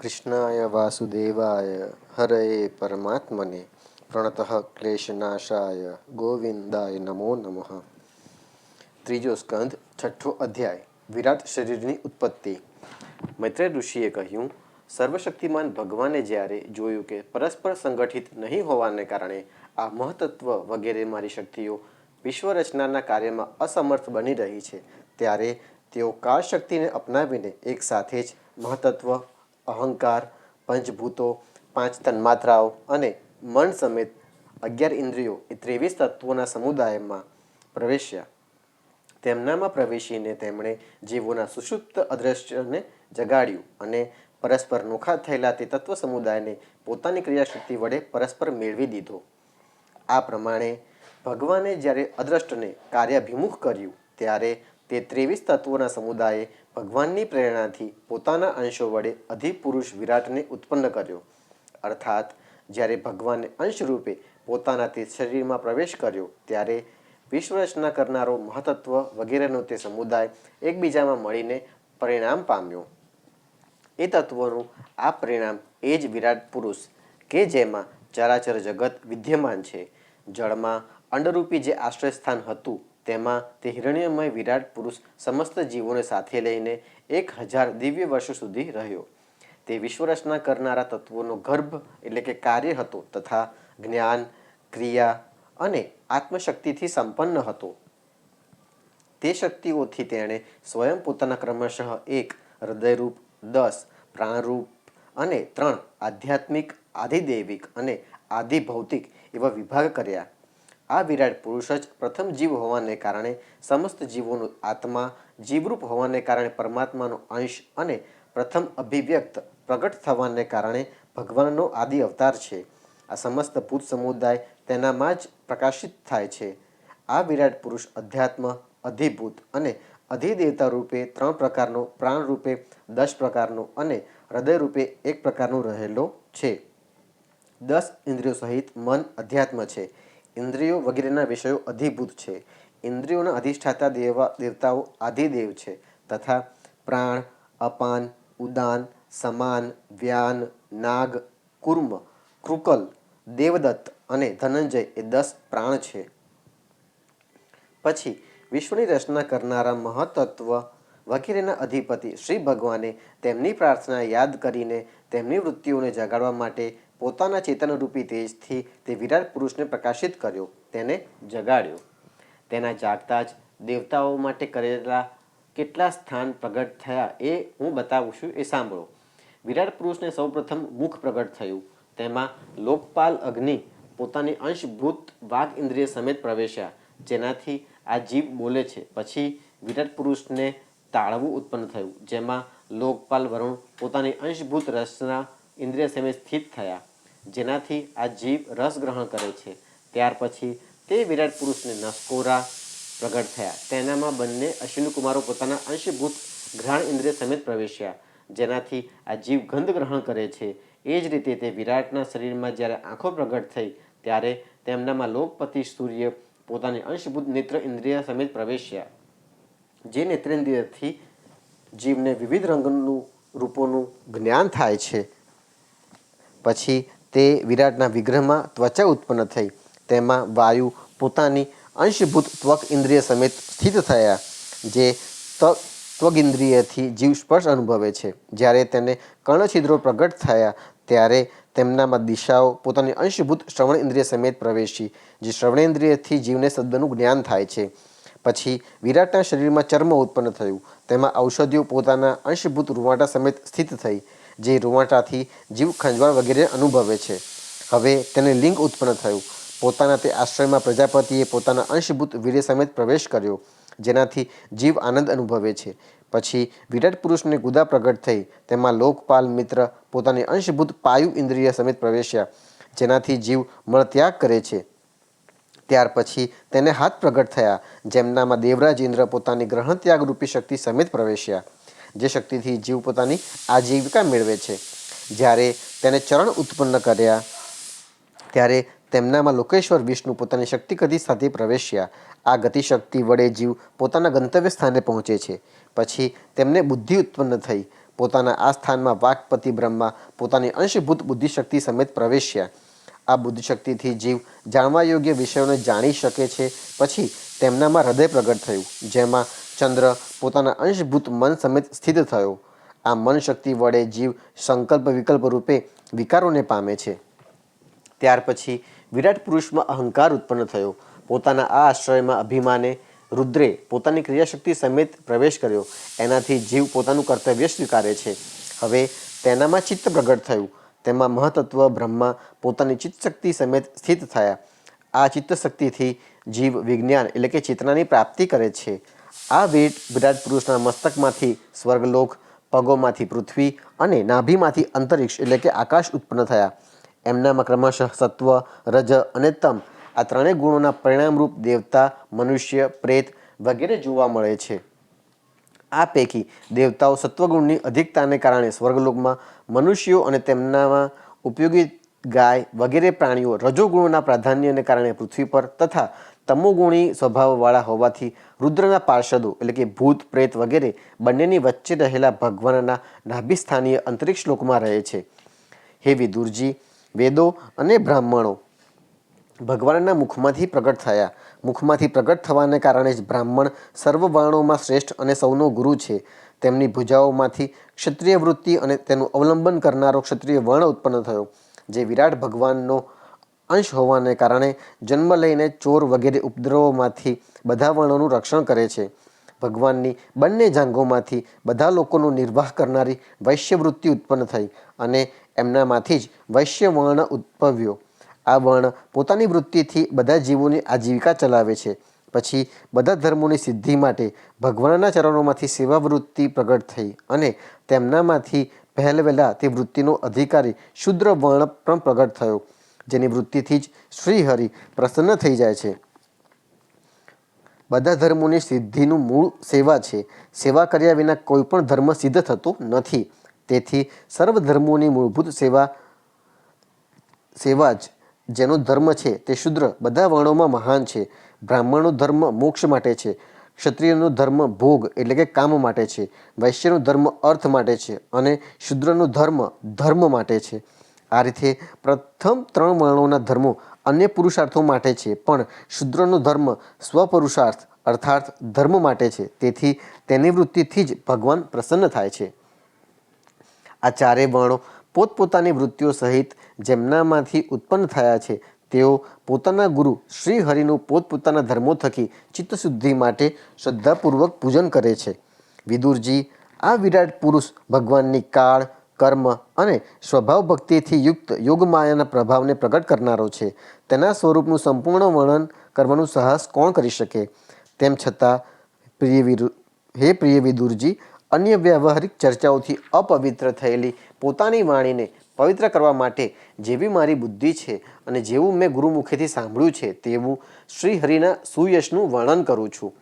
कृष्णाय वासुदेवाय हरये परमात्मने प्रणतः क्लेशनाशाय गोविंदाय नमो नमः। ત્રીજો સ્કંદ છઠ્ઠો અધ્યાય વિરાટ શરીરની ઉત્પત્તિ। મૈત્રેય ઋષિએ કહ્યું, સર્વશક્તિમાન ભગવાને જ્યારે જોયું કે પરસ્પર સંગઠિત નહીં હોવાને કારણે આ મહતત્વ વગેરે મારી શક્તિઓ વિશ્વ રચનાના કાર્યમાં અસમર્થ બની રહી છે, ત્યારે તેઓ કાળ શક્તિને અપનાવીને એક સાથે જ મહતત્વ, અહંકાર, પંચભૂતો, 5 તન્માત્રાઓ અને મન સમેત 11 ઇન્દ્રિયો એ 23 તત્વોના સમુદાયમાં પ્રવેશ્યા। તેમનામાં પ્રવેશીને તેમણે જીવોના સુષુપ્ત અદ્રશ્યને જગાડ્યું અને પરસ્પર નોખા થયેલા તે તત્વ સમુદાયને પોતાની ક્રિયાશક્તિ વડે પરસ્પર મેળવી દીધો। આ પ્રમાણે ભગવાને જ્યારે અદ્રષ્ટને કાર્યાભિમુખ કર્યું, ત્યારે તે 23 તત્વોના સમુદાયે ભગવાનની પ્રેરણાથી પોતાના અંશો વડે અધિપુરુષ વિરાટને ઉત્પન્ન કર્યો। અર્થાત જ્યારે ભગવાને અંશરૂપે પોતાના તે શરીરમાં પ્રવેશ કર્યો, ત્યારે વિશ્વરચના કરનારો મહતત્વ વગેરેનો તે સમુદાય એકબીજામાં મળીને પરિણામ પામ્યો। એ તત્વોનું આ પરિણામ એ જ વિરાટ પુરુષ કે જેમાં ચરાચર જગત વિદ્યમાન છે। જળમાં અંડરૂપી જે આશ્રયસ્થાન હતું, તેમાં તે હિરણ્યમય વિરાટ પુરુષ સમસ્ત જીવોને સાથે લઈને 1000 દિવ્ય વર્ષો સુધી રહ્યો। તે વિશ્વરચના કરનારા તત્વોનો ગર્ભ એટલે કે કાર્ય હતો તથા જ્ઞાન, ક્રિયા અને આત્મશક્તિથી સંપન્ન હતો। તે શક્તિઓથી તેણે સ્વયં પોતાના ક્રમશઃ 1 હૃદયરૂપ, 10 પ્રાણરૂપ અને 3 આધ્યાત્મિક, આધિદૈવિક અને આધિભૌતિક એવા વિભાગ કર્યા। આ વિરાટ પુરુષ જ પ્રથમ જીવ હોવાને કારણે સમસ્ત જીવોનો આત્મા, જીવરૂપ હોવાને કારણે પરમાત્માનો અંશ અને પ્રથમ અભિવ્યક્ત પ્રગટ થવાને કારણે ભગવાનનો આદિ અવતાર છે। આ સમસ્ત ભૂત સમુદાય તેનામાં જ પ્રકાશિત થાય છે। આ વિરાટ પુરુષ અધ્યાત્મ, અધિભૂત અને અધિદેવતા રૂપે 3 પ્રકારનો, પ્રાણ રૂપે 10 પ્રકારનો અને હૃદય રૂપે 1 પ્રકારનો રહેલો છે। 10 ઇન્દ્રિયો સહિત મન અધ્યાત્મ છે। ઇન્દ્રિયો વગેરેના વિષયો અધિભૂત છે। ઇન્દ્રિયોના અધિષ્ઠાતા દેવતાઓ આધિદેવ છે તથા પ્રાણ, અપાન, ઉદાન, સમાન, વ્યાન, નાગ, કુર્મ, કૃકલ, દેવદત્ત અને ધનંજય એ 10 પ્રાણ છે। પછી વિશ્વની રચના કરનારા મહતત્વ વગેરેના અધિપતિ શ્રી ભગવાને તેમની પ્રાર્થના યાદ કરીને તેમની વૃત્તિઓને જગાડવા માટે પોતાના ચેતનરૂપી તેજથી તે વિરાટ પુરુષને પ્રકાશિત કર્યો, તેને જગાડ્યો। તેના જાગતા જ દેવતાઓ માટે કરેલા કેટલા સ્થાન પ્રગટ થયા એ હું બતાવું છું, એ સાંભળો। વિરાટ પુરુષને સૌપ્રથમ મુખ પ્રગટ થયું, તેમાં લોકપાલ અગ્નિ પોતાની અંશભૂત વાઘ ઇન્દ્રિય સમેત પ્રવેશ્યા, જેનાથી આ જીવ બોલે છે। પછી વિરાટ પુરુષને તાળવું ઉત્પન્ન થયું, જેમાં લોકપાલ વરુણ પોતાની અંશભૂત રસના ઇન્દ્રિય સમેત સ્થિત થયા, જેનાથી આ જીવ રસ ગ્રહણ કરે છે। ત્યાર પછી તે વિરાટ પુરુષને નસકોરા પ્રગટ થયા, તેનામાં બંને અશ્વિની કુમારો પોતાના અંશભૂત ઘ્રાણ ઇન્દ્રિય સમેત પ્રવેશ્યા, જેનાથી આ જીવ ગંધ ગ્રહણ કરે છે। એ જ રીતે તે વિરાટના શરીરમાં જ્યારે આંખો પ્રગટ થઈ, ત્યારે તેમનામાં લોકપતિ સૂર્ય પોતાની અંશભૂત નેત્ર ઇન્દ્રિય સમેત પ્રવેશ્યા, જે નેત્રેન્દ્રિયથી જીવને વિવિધ રંગનું રૂપોનું જ્ઞાન થાય છે। પછી તે વિરાટના વિગ્રહમાં ત્વચા ઉત્પન્ન થઈ, તેમાં વાયુ પોતાની અંશભૂત ત્વક ઇન્દ્રિય સમેત સ્થિત થયા, જે ત્વગિન્દ્રિયથી જીવ સ્પર્શ અનુભવે છે। જ્યારે તેને કર્ણછિદ્રો પ્રગટ થયા, ત્યારે તેમનામાં દિશાઓ પોતાની અંશભૂત શ્રવણ ઇન્દ્રિય સમેત પ્રવેશી, જે શ્રવણેન્દ્રિયથી જીવને શબ્દનું જ્ઞાન થાય છે। પછી વિરાટના શરીરમાં ચર્મ ઉત્પન્ન થયું, તેમાં ઔષધિઓ પોતાના અંશભૂત રૂવાટા સમેત સ્થિત થઈ, જે રૂવાટાથી જીવ ખંજવાળ વગેરે અનુભવે છે। હવે તેને લિંગ ઉત્પન્ન થયું, પોતાના તે આશ્રયમાં પ્રજાપતિએ પોતાના અંશભૂત વીર્ય સમેત પ્રવેશ કર્યો, જેનાથી જીવ આનંદ અનુભવે છે। પછી વિરાટ પુરુષને ગુદા પ્રગટ થઈ, તેમાં લોકપાલ મિત્ર પોતાની અંશભૂત પાયુ ઇન્દ્રિય સમેત પ્રવેશ્યા, જેનાથી જીવ મળત્યાગ કરે છે। ત્યાર પછી તેને હાથ પ્રગટ થયા, જેમનામાં દેવરાજ ઇન્દ્ર પોતાની ગ્રહણ ત્યાગ રૂપી શક્તિ સમેત પ્રવેશ્યા, જે શક્તિથી જીવ પોતાની આજીવિકા મેળવે છે। જ્યારે તેને ચરણ ઉત્પન્ન કર્યા, ત્યારે તેમનામાં લોકેશ્વર વિષ્ણુ પોતાની શક્તિ ગતિ સાથે પ્રવેશ્યા। આ ગતિશક્તિ વડે જીવ પોતાના ગંતવ્ય સ્થાને પહોંચે છે। પછી તેમને બુદ્ધિ ઉત્પન્ન થઈ, પોતાના આ સ્થાનમાં વાકપતિ બ્રહ્મા પોતાની અંશભૂત બુદ્ધિશક્તિ સમેત પ્રવેશ્યા. આ બુદ્ધિશક્તિથી જીવ જાણવા યોગ્ય વિષયોને જાણી શકે છે. પછી તેમનામાં હૃદય પ્રગટ થયું, જેમાં ચંદ્ર પોતાના અંશભૂત મન સમેત સ્થિત થયો. આ મન શક્તિ વડે જીવ સંકલ્પ વિકલ્પ રૂપે વિકારોને પામે છે. ત્યાર પછી વિરાટ પુરુષમાં અહંકાર ઉત્પન્ન થયો. પોતાના આ આશ્રયમાં અભિમાને રુદ્રે પોતાની ક્રિયાશક્તિ સમેત પ્રવેશ કર્યો. એનાથી જીવ પોતાનું કર્તવ્ય સ્વીકારે છે. હવે તેનામાં ચિત્ત પ્રગટ થયું. તેમાં મહતત્વ બ્રહ્મા પોતાની ચિત્તશક્તિ સમેત સ્થિત થયા. આ ચિત્તશક્તિથી જીવ વિજ્ઞાન એટલે કે ચેતનાની પ્રાપ્તિ કરે છે. આ વિરાટ પુરુષના મસ્તકમાંથી સ્વર્ગલોક, પગોમાંથી પૃથ્વી અને નાભીમાંથી અંતરિક્ષ એટલે કે આકાશ ઉત્પન્ન થયા. એમનામાં ક્રમશઃ સત્વ, રજ અને તમ આ ત્રણેય ગુણોના પરિણામરૂપ દેવતા, મનુષ્ય, પ્રેત વગેરે જોવા મળે છે. આ પૈકી દેવતાઓ સત્વગુણની અધિકતાને કારણે સ્વર્ગલોકમાં, મનુષ્યો અને તેમનામાં ઉપયોગી ગાય વગેરે પ્રાણીઓ રજોગુણોના પ્રાધાન્યને કારણે પૃથ્વી પર તથા તમોગુણી સ્વભાવવાળા હોવાથી રુદ્રના પાર્ષદો એટલે કે ભૂત, પ્રેત વગેરે બંનેની વચ્ચે રહેલા ભગવાનના નાભિસ્થાનીય અંતરિક્ષ લોકમાં રહે છે. હે વિદુરજી, વેદો અને બ્રાહ્મણો ભગવાનના મુખમાંથી પ્રગટ થયા. મુખમાંથી પ્રગટ થવાને કારણે જ બ્રાહ્મણ સર્વ વર્ણોમાં શ્રેષ્ઠ અને સૌનો ગુરુ છે. તેમની ભુજાઓમાંથી ક્ષત્રિય વૃત્તિ અને તેનું અવલંબન કરનારો ક્ષત્રિય વર્ણ ઉત્પન્ન થયો, જે વિરાટ ભગવાનનો અંશ હોવાને કારણે જન્મ લઈને ચોર વગેરે ઉપદ્રવોમાંથી બધા વર્ણોનું રક્ષણ કરે છે. ભગવાનની બંને જાંઘોમાંથી બધા લોકોનો નિર્વાહ કરનારી વૈશ્ય વૃત્તિ ઉત્પન્ન થઈ અને એમનામાંથી જ વૈશ્ય વર્ણ ઉદ્ભવ્યો. આ વર્ણ પોતાની વૃત્તિથી બધા જીવોની આજીવિકા ચલાવે છે. પછી બધા ધર્મોની સિદ્ધિ માટે ભગવાનના ચરણોમાંથી સેવા વૃત્તિ પ્રગટ થઈ અને તેમનામાંથી પહેલવેલા તે વૃત્તિનો અધિકારી શુદ્ર વર્ણ પણ પ્રગટ થયો, જેની વૃત્તિથી જ શ્રીહરિ પ્રસન્ન થઈ જાય છે. બધા ધર્મોની સિદ્ધિનું મૂળ સેવા છે. સેવા કર્યા વિના કોઈ પણ ધર્મ સિદ્ધ થતો નથી. તેથી સર્વ ધર્મોની મૂળભૂત સેવા જ જેનો ધર્મ છે તે શુદ્ર બધા વર્ણોમાં મહાન છે. બ્રાહ્મણનો ધર્મ મોક્ષ માટે છે, ક્ષત્રિયનો ધર્મ ભોગ એટલે કે કામ માટે છે, વૈશ્યનો ધર્મ અર્થ માટે છે અને શુદ્રનો ધર્મ ધર્મ માટે છે. આ રીતે પ્રથમ ત્રણ વર્ણોના ધર્મો અન્ય પુરુષાર્થો માટે છે, પણ શુદ્રનો ધર્મ સ્વપુરુષાર્થ અર્થાત ધર્મ માટે છે. તેથી તેની વૃત્તિથી જ ભગવાન પ્રસન્ન થાય છે. આ ચારે વર્ણો પોતપોતાની વૃત્તિઓ સહિત જેમનામાંથી ઉત્પન્ન થયા છે, તેઓ પોતાના ગુરુ શ્રી હરિનું પોતપોતાના ધર્મો થકી ચિત્તશુદ્ધિ માટે શ્રદ્ધાપૂર્વક પૂજન કરે છે. વિદુરજી, આ વિરાટ પુરુષ ભગવાનની કાળ, કર્મ અને સ્વભાવ ભક્તિથી યુક્ત યોગમાયાના પ્રભાવને પ્રગટ કરનારો છે. તેના સ્વરૂપનું સંપૂર્ણ વર્ણન કરવાનું સાહસ કોણ કરી શકે? તેમ છતાં હે પ્રિય વિદુરજી, અન્ય વ્યવહારિક ચર્ચાઓથી અપવિત્ર થયેલી પોતાની વાણીને પવિત્ર કરવા માટે જેવી મારી બુદ્ધિ છે અને જેવું મેં ગુરુમુખેથી સાંભળ્યું છે તેવું શ્રીહરિના સુયશનું વર્ણન કરું છું.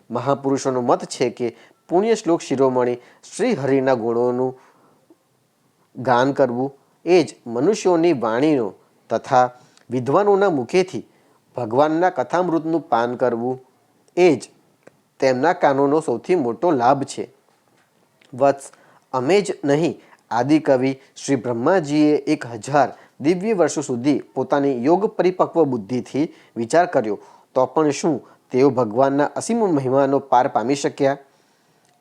મહાપુરુષોનો મત છે કે પુણ્ય શ્લોક શિરોમણી શ્રીહરિના ગુણોનું ગાન કરવું એ જ મનુષ્યોની વાણીનો તથા વિદ્વાનોના મુખેથી ભગવાનના કથામૃતનું પાન કરવું એ જ તેમના કાનોનો સૌથી મોટો લાભ છે. વત્સ, અમે જ નહીં, આદિકવિ શ્રી બ્રહ્માજીએ 1000 દિવ્ય વર્ષો સુધી પોતાની યોગ પરિપક્વ બુદ્ધિથી વિચાર કર્યો, તો પણ શું તેઓ ભગવાનના અસીમ મહિમાનો પાર પામી શક્યા?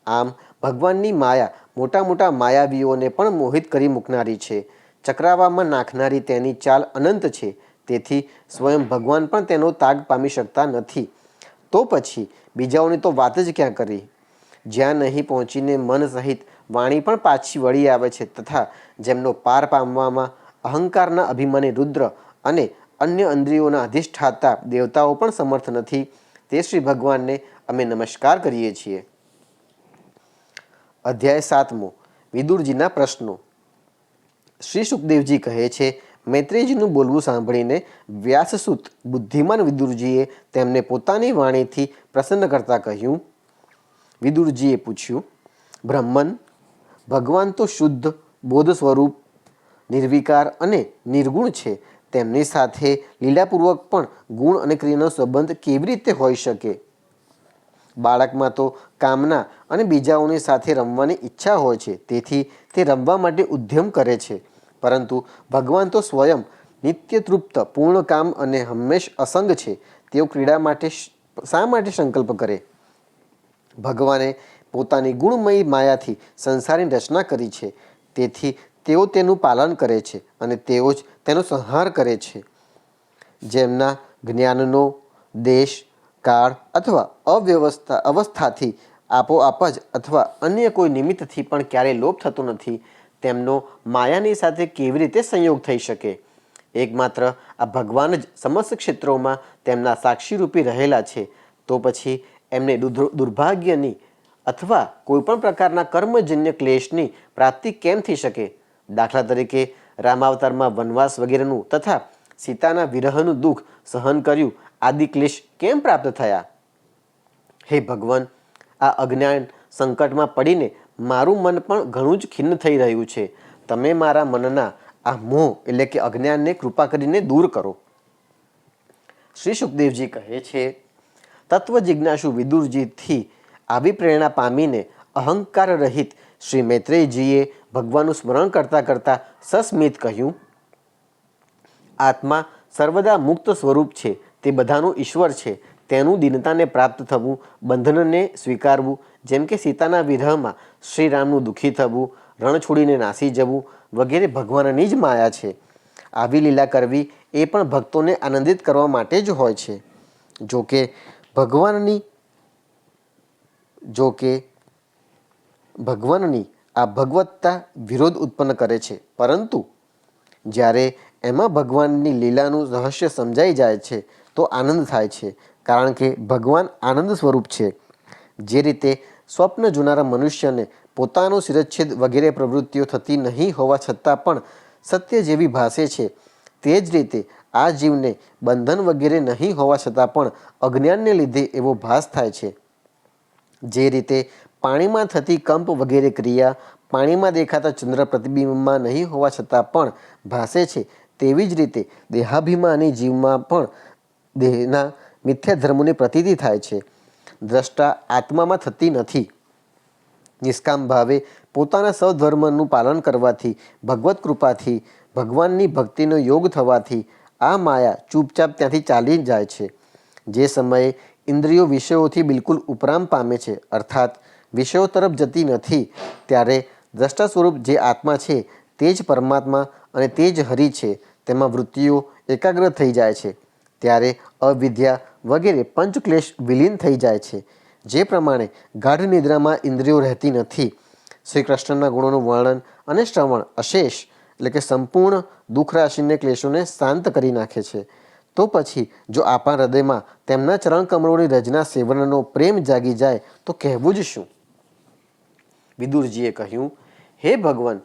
આમ ભગવાનની માયા મોટા મોટા માયાવીઓને પણ મોહિત કરી મૂકનારી છે. ચક્રાવામાં નાખનારી તેની ચાલ અનંત છે. તેથી સ્વયં ભગવાન પણ તેનો તાગ પામી શકતા નથી. તો પછી બીજાઓની તો વાત જ ક્યાં કરી? જ્યાં નહીં પહોંચીને મન સહિત વાણી પણ પાછી વળી આવે છે તથા જેમનો પાર પામવામાં અહંકારના અભિમાની રુદ્ર અને અન્ય ઇન્દ્રિયોના અધિષ્ઠાતા દેવતાઓ પણ સમર્થ નથી, તે શ્રી ભગવાનને અમે નમસ્કાર કરીએ છીએ. અધ્યાય 7મો. વિદુરજીના પ્રશ્નો. શ્રી સુખદેવજી કહે છે, મૈત્રેયજીનું બોલવું સાંભળીને વ્યાસસુત બુદ્ધિમાન વિદુરજીએ તેમને પોતાની વાણીથી પ્રસન્ન કરતા કહ્યું. વિદુરજીએ પૂછ્યું, બ્રહ્મન, ભગવાન તો શુદ્ધ બોધ સ્વરૂપ, નિર્વિકાર અને નિર્ગુણ છે. તેમની સાથે લીલાપૂર્વક પણ ગુણ અને ક્રિયાનો સંબંધ કેવી રીતે હોઈ શકે? બાળકમાં તો કામના અને બીજાઓની સાથે રમવાની ઈચ્છા હોય છે, તેથી તે રમવા માટે ઉદ્યમ કરે છે. પરંતુ ભગવાન તો સ્વયં નિત્ય તૃપ્ત, પૂર્ણ કામ અને હંમેશ અસંગ છે. તેઓ ક્રીડા માટે શા માટે સંકલ્પ કરે? ભગવાને પોતાની ગુણમયી માયાથી સંસારની રચના કરી છે, તેથી તેઓ તેનું પાલન કરે છે અને તેઓ જ તેનો સંહાર કરે છે. જેમના જ્ઞાનનો દેશ, કાળ અથવા અવસ્થાથી આપોઆપ જ અથવા અન્ય કોઈ નિમિત્તથી પણ ક્યારેય લોપ થતો નથી, તેમનો માયાની સાથે કેવી રીતે સંયોગ થઈ શકે? એકમાત્ર આ ભગવાન જ સમસ્ત ક્ષેત્રોમાં તેમના સાક્ષીરૂપી રહેલા છે, તો પછી એમને દુર્ભાગ્યની અથવા કોઈપણ પ્રકારના કર્મજન્ય ક્લેશની પ્રાપ્તિ કેમ થઈ શકે? દાખલા તરીકે રામાવતારમાં વનવાસ વગેરેનું તથા સીતાના વિરહનું દુઃખ સહન કર્યું આદિ ક્લેશ કેમ પ્રાપ્ત થયા? હે ભગવાન, આ અજ્ઞાન સંકટમાં પડીને મારું મન પણ ઘણું જ ખિન્ન થઈ રહ્યું છે. તમે મારા મનના આ મોહ એટલે કે અજ્ઞાનને કૃપા કરીને દૂર કરો. શ્રી સુખદેવજી કહે છે, તત્વ જિજ્ઞાસુ વિદુરજીથી આવી પ્રેરણા પામીને અહંકાર રહિત શ્રી મૈત્રેયજીએ ભગવાનનું સ્મરણ કરતાં કરતાં સસ્મિત કહ્યું, આત્મા સર્વદા મુક્ત સ્વરૂપ છે, તે બધાનું ઈશ્વર છે. તેનું દીનતાને પ્રાપ્ત થવું, બંધનને સ્વીકારવું, જેમ કે સીતાના વિરહમાં શ્રીરામનું દુઃખી થવું, રણ છોડીને નાસી જવું વગેરે ભગવાનની જ માયા છે. આવી લીલા કરવી એ પણ ભક્તોને આનંદિત કરવા માટે જ હોય છે. ભગવાનની આ ભગવત્તા વિરોધ ઉત્પન્ન કરે છે, પરંતુ જ્યારે એમાં ભગવાનની લીલાનું રહસ્ય સમજાઈ જાય છે તો આનંદ થાય છે, કારણ કે ભગવાન આનંદ સ્વરૂપ છે. જે રીતે સ્વપ્ન જોનારા મનુષ્યને પોતાનો શિરચ્છેદ વગેરે પ્રવૃત્તિઓ થતી નહીં હોવા છતાં પણ સત્ય જેવી ભાસે છે, તે જ રીતે આ જીવને બંધન વગેરે નહીં હોવા છતાં પણ અજ્ઞાનને લીધે એવો ભાસ થાય છે. જે રીતે પાણીમાં થતી કંપ વગેરે ક્રિયા પાણીમાં દેખાતા ચંદ્ર પ્રતિબિંબમાં નહીં હોવા છતાં પણ ભાસે છે, તેવી જ રીતે દેહાભિમાની જીવમાં પણ દેહના મિથ્યા ધર્મોની પ્રતીતિ થાય છે. દ્રષ્ટા આત્મામાં થતી નથી. નિષ્કામ ભાવે પોતાના સ્વધર્મનું પાલન કરવાથી, ભગવત કૃપાથી, ભગવાનની ભક્તિનો યોગ થવાથી આ માયા ચૂપચાપ ત્યાંથી ચાલી જાય છે. જે સમયે ઇન્દ્રિયો વિષયોથી બિલકુલ ઉપરામ પામે છે, અર્થાત વિષયો તરફ જતી નથી, ત્યારે દ્રષ્ટા સ્વરૂપ જે આત્મા છે તે જ પરમાત્મા અને તે જ હરિ છે. તેમાં વૃત્તિઓ એકાગ્ર થઈ જાય છે, ત્યારે અવિદ્યા વગેરે પંચક્લેશ વિલીન થઈ જાય છે. જે પ્રમાણે ગાઢ નિદ્રામાં ઇન્દ્રિયો રહેતી નથી. શ્રી કૃષ્ણના ગુણોનું વર્ણન અને શ્રવણ અશેષ એટલે કે સંપૂર્ણ દુઃખ રાશિને ક્લેશોને શાંત કરી નાખે છે. તો પછી જો આપણા હૃદયમાં તેમના ચરણ કમળોની રજના સેવનનો પ્રેમ જાગી જાય તો કહેવું જ શું? વિદુરજીએ કહ્યું, હે ભગવાન,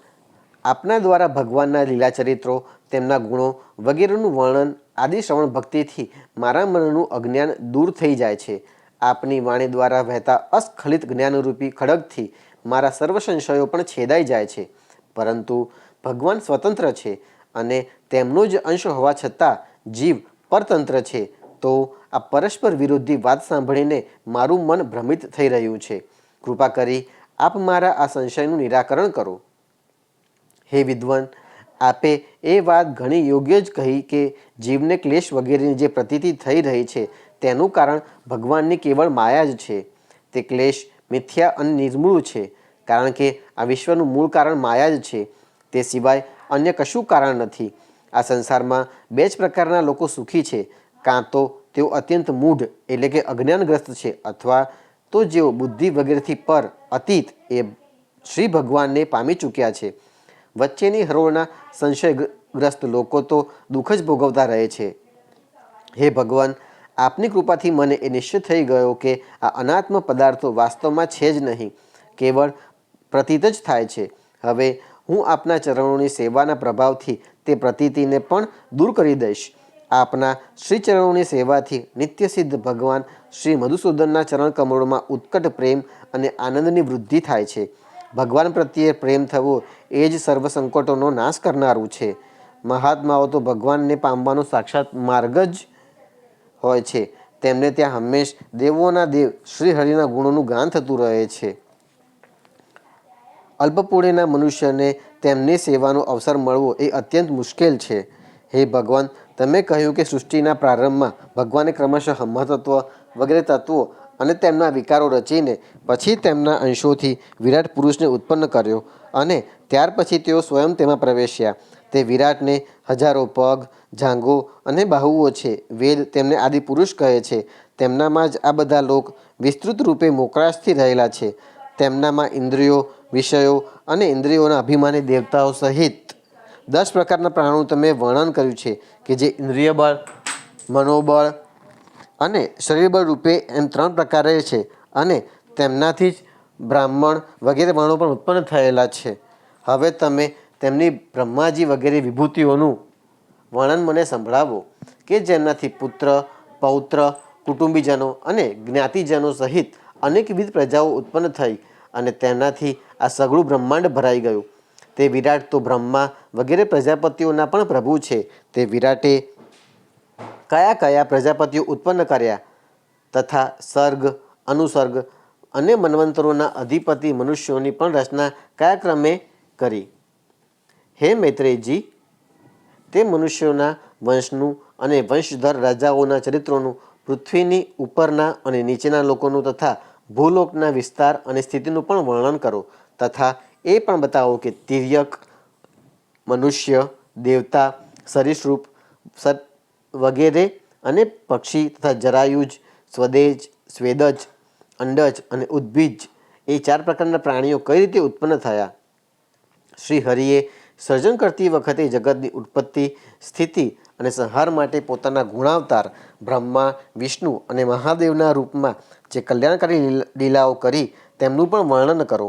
આપના દ્વારા ભગવાનના લીલા ચરિત્રો, તેમના ગુણો વગેરેનું વર્ણન આદિ શ્રવણ ભક્તિથી મારા મનનું અજ્ઞાન દૂર થઈ જાય છે. આપની વાણી દ્વારા વહેતા અસ્ખલિત જ્ઞાનરૂપી ખડગથી મારા સર્વ સંશયો પણ છેદાઈ જાય છે. પરંતુ ભગવાન સ્વતંત્ર છે અને તેમનો જ અંશ હોવા છતાં જીવ પરતંત્ર છે, તો આ પરસ્પર વિરોધી વાત સાંભળીને મારું મન ભ્રમિત થઈ રહ્યું છે. કૃપા કરી આપ મારા આ સંશયનું નિરાકરણ કરો. હે વિદ્વાન, આપે એ વાત ઘણી યોગ્ય જ કહી કે જીવને ક્લેશ વગેરેની જે પ્રતીતિ થઈ રહી છે તેનું કારણ ભગવાનની કેવળ માયા જ છે. તે ક્લેશ મિથ્યા અને નિર્મૂળ છે, કારણ કે આ વિશ્વનું મૂળ કારણ માયા જ છે. તે સિવાય અન્ય કશું કારણ નથી. આ સંસારમાં બે જ પ્રકારના લોકો સુખી છે. કાં તો તેઓ અત્યંત મૂઢ એટલે કે અજ્ઞાનગ્રસ્ત છે, અથવા તો જેઓ બુદ્ધિ વગેરેથી પર અતીત એ શ્રી ભગવાનને પામી ચૂક્યા છે. વચ્ચેની હરોળના સંશયગ્રસ્ત લોકો તો દુઃખ જ ભોગવતા રહે છે. હે ભગવાન, આપની કૃપાથી મને એ નિશ્ચય થઈ ગયો કે આ અનાત્મ પદાર્થો વાસ્તવમાં છે જ નહીં, કેવળ પ્રતીત જ થાય છે. હવે હું આપના ચરણોની સેવાના પ્રભાવથી તે પ્રતીતિને પણ દૂર કરી દઈશ. આપના શ્રી ચરણોની સેવાથી નિત્યસિદ્ધ ભગવાન શ્રી મધુસૂદનના ચરણ કમળોમાં ઉત્કટ પ્રેમ અને આનંદની વૃદ્ધિ થાય છે. ભગવાન પ્રત્યે પ્રેમ થવો એ જ સર્વ સંકટોનો નાશ કરનારું છે. મહાત્માઓ તો ભગવાનને પામવાનો સાક્ષાત માર્ગ જ હોય છે. તેમને ત્યાં હંમેશ દેવોના દેવ શ્રી હરિના ગુણોનું ગાન થતું રહે છે. અલ્પપુણ્યના મનુષ્યને તેમની સેવાનો અવસર મળવો એ અત્યંત મુશ્કેલ છે. હે ભગવાન, તમે કહ્યું કે સૃષ્ટિના પ્રારંભમાં ભગવાને ક્રમશઃ મહત્ત્વ વગેરે તત્વો અને તેમના વિકારો રચીને પછી તેમના અંશોથી વિરાટ પુરુષને ઉત્પન્ન કર્યો અને ત્યાર પછી તેઓ સ્વયં તેમાં પ્રવેશ્યા. તે વિરાટને હજારો પગ, જાંઘો અને બાહુઓ છે. વેદ તેમને આદિપુરુષ કહે છે. તેમનામાં જ આ બધા લોક વિસ્તૃત રૂપે મોકળાશથી રહેલા છે. તેમનામાં ઇન્દ્રિયો, વિષયો અને ઇન્દ્રિયોના અભિમાની દેવતાઓ સહિત 10 પ્રકારના પ્રાણોનું તમે વર્ણન કર્યું છે કે જે ઇન્દ્રિય બળ, મનોબળ અને શરીરબળ રૂપે એમ 3 પ્રકારે છે અને તેમનાથી જ બ્રાહ્મણ વગેરે વર્ણો પણ ઉત્પન્ન થયેલા છે. હવે તમે તેમની બ્રહ્માજી વગેરે વિભૂતિઓનું વર્ણન મને સંભળાવો કે જેમનાથી પુત્ર, પૌત્ર, કુટુંબીજનો અને જ્ઞાતિજનો સહિત અનેકવિધ પ્રજાઓ ઉત્પન્ન થઈ અને તેનાથી આ સઘળું બ્રહ્માંડ ભરાઈ ગયું. તે વિરાટ તો બ્રહ્મા વગેરે પ્રજાપતિઓના પણ પ્રભુ છે. તે વિરાટે કયા કયા પ્રજાપતિઓ ઉત્પન્ન કર્યા તથા સર્ગ, અનુસર્ગ અને મન્વંતરોના અધિપતિ મનુષ્યોની પણ રચના કયા ક્રમે કરી? હે મૈત્રેયજી, તે મનુષ્યોના વંશનું અને વંશધર રાજાઓના ચરિત્રોનું, પૃથ્વીની ઉપરના અને નીચેના લોકોનું તથા ભૂલોકના વિસ્તાર અને સ્થિતિનું પણ વર્ણન કરો તથા એ પણ બતાવો કે તિર્યક, મનુષ્ય, દેવતા, સરીસૃપ વગેરે અને પક્ષી તથા જરાયુજ, સ્વદેજ, સ્વેદજ, અંડજ અને ઉદ્ભિજ એ 4 પ્રકારના પ્રાણીઓ કઈ રીતે ઉત્પન્ન થયા? શ્રી હરિએ સર્જન કરતી વખતે જગતની ઉત્પત્તિ, સ્થિતિ અને સંહાર માટે પોતાના ગુણાવતાર બ્રહ્મા, વિષ્ણુ અને મહાદેવના રૂપમાં જે કલ્યાણકારી લીલાઓ કરી તેમનું પણ વર્ણન કરો.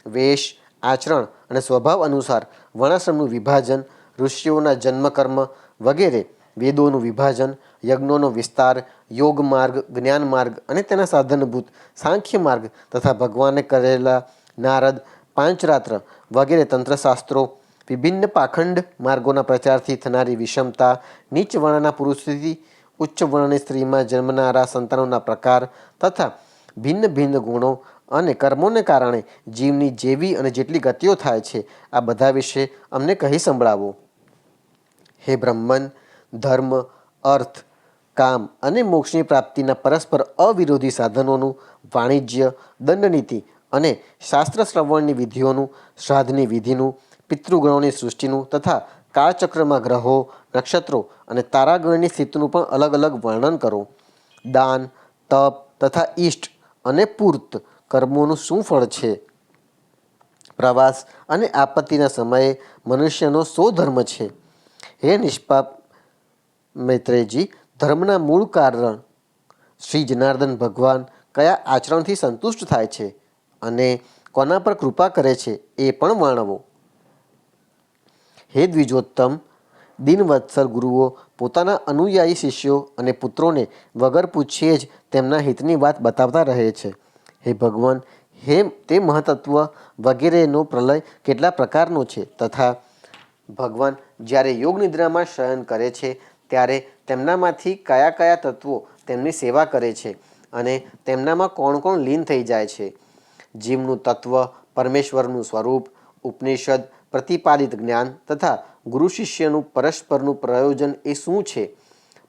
વેશ, આચરણ અને સ્વભાવ અનુસાર વર્ણાશ્રમનું વિભાજન, ઋષિઓના જન્મકર્મ વગેરે, વેદોનું વિભાજન, યજ્ઞોનો વિસ્તાર, યોગ માર્ગ, જ્ઞાન માર્ગ અને તેના સાધનભૂત સાંખ્ય માર્ગ તથા ભગવાને કરેલા નારદ, પાંચરાત્ર વગેરે તંત્રશાસ્ત્રો, વિભિન્ન પાખંડ માર્ગોના પ્રચારથી થનારી વિષમતા, નીચ વર્ણના પુરુષથી ઉચ્ચ વર્ણની સ્ત્રીમાં જન્મનારા સંતાનોના પ્રકાર તથા ભિન્ન ભિન્ન ગુણો અને કર્મોને કારણે જીવની જેવી અને જેટલી ગતિઓ થાય છે, આ બધા વિશે અમને કહી સંભળાવો. હે બ્રહ્મન, ધર્મ, અર્થ, કામ અને મોક્ષની પ્રાપ્તિના પરસ્પર અવિરોધી સાધનોનું, વાણિજ્ય, દંડનીતિ અને શાસ્ત્ર શ્રવણની વિધિઓનું, શ્રાદ્ધની વિધિનું, પિતૃગણોની સૃષ્ટિનું તથા કાળચક્રમાં ગ્રહો, નક્ષત્રો અને તારાગણની સ્થિતિનું પણ અલગ અલગ વર્ણન કરો. દાન, તપ તથા ઇષ્ટ અને પૂર્ત કર્મોનું શું ફળ છે? પ્રવાસ અને આપત્તિના સમયે મનુષ્યનો શો ધર્મ છે? હે નિષ્પાપ મૈત્રેયજી, ધર્મના મૂળ કારણ શ્રી જનાર્દન ભગવાન કયા આચરણથી સંતુષ્ટ થાય છે અને કોના પર કૃપા કરે છે એ પણ વર્ણવો. હે દ્વિજોત્તમ, દિનવત્સલ ગુરુઓ પોતાના અનુયાયી શિષ્યો અને પુત્રોને વગર પૂછ્યે જ તેમના હિતની વાત બતાવતા રહે છે. હે ભગવાન, તે મહત્ત્વ વગેરેનો પ્રલય કેટલા પ્રકારનો છે તથા ભગવાન જ્યારે યોગ નિદ્રામાં શયન કરે છે ત્યારે તેમનામાંથી કયા કયા તત્વો તેમની સેવા કરે છે અને તેમનામાં કોણ કોણ લીન થઈ જાય છે? જીવનું તત્વ, પરમેશ્વરનું સ્વરૂપ, ઉપનિષદ પ્રતિપાદિત જ્ઞાન તથા ગુરુ શિષ્યનું પરસ્પરનું પ્રયોજન એ શું છે?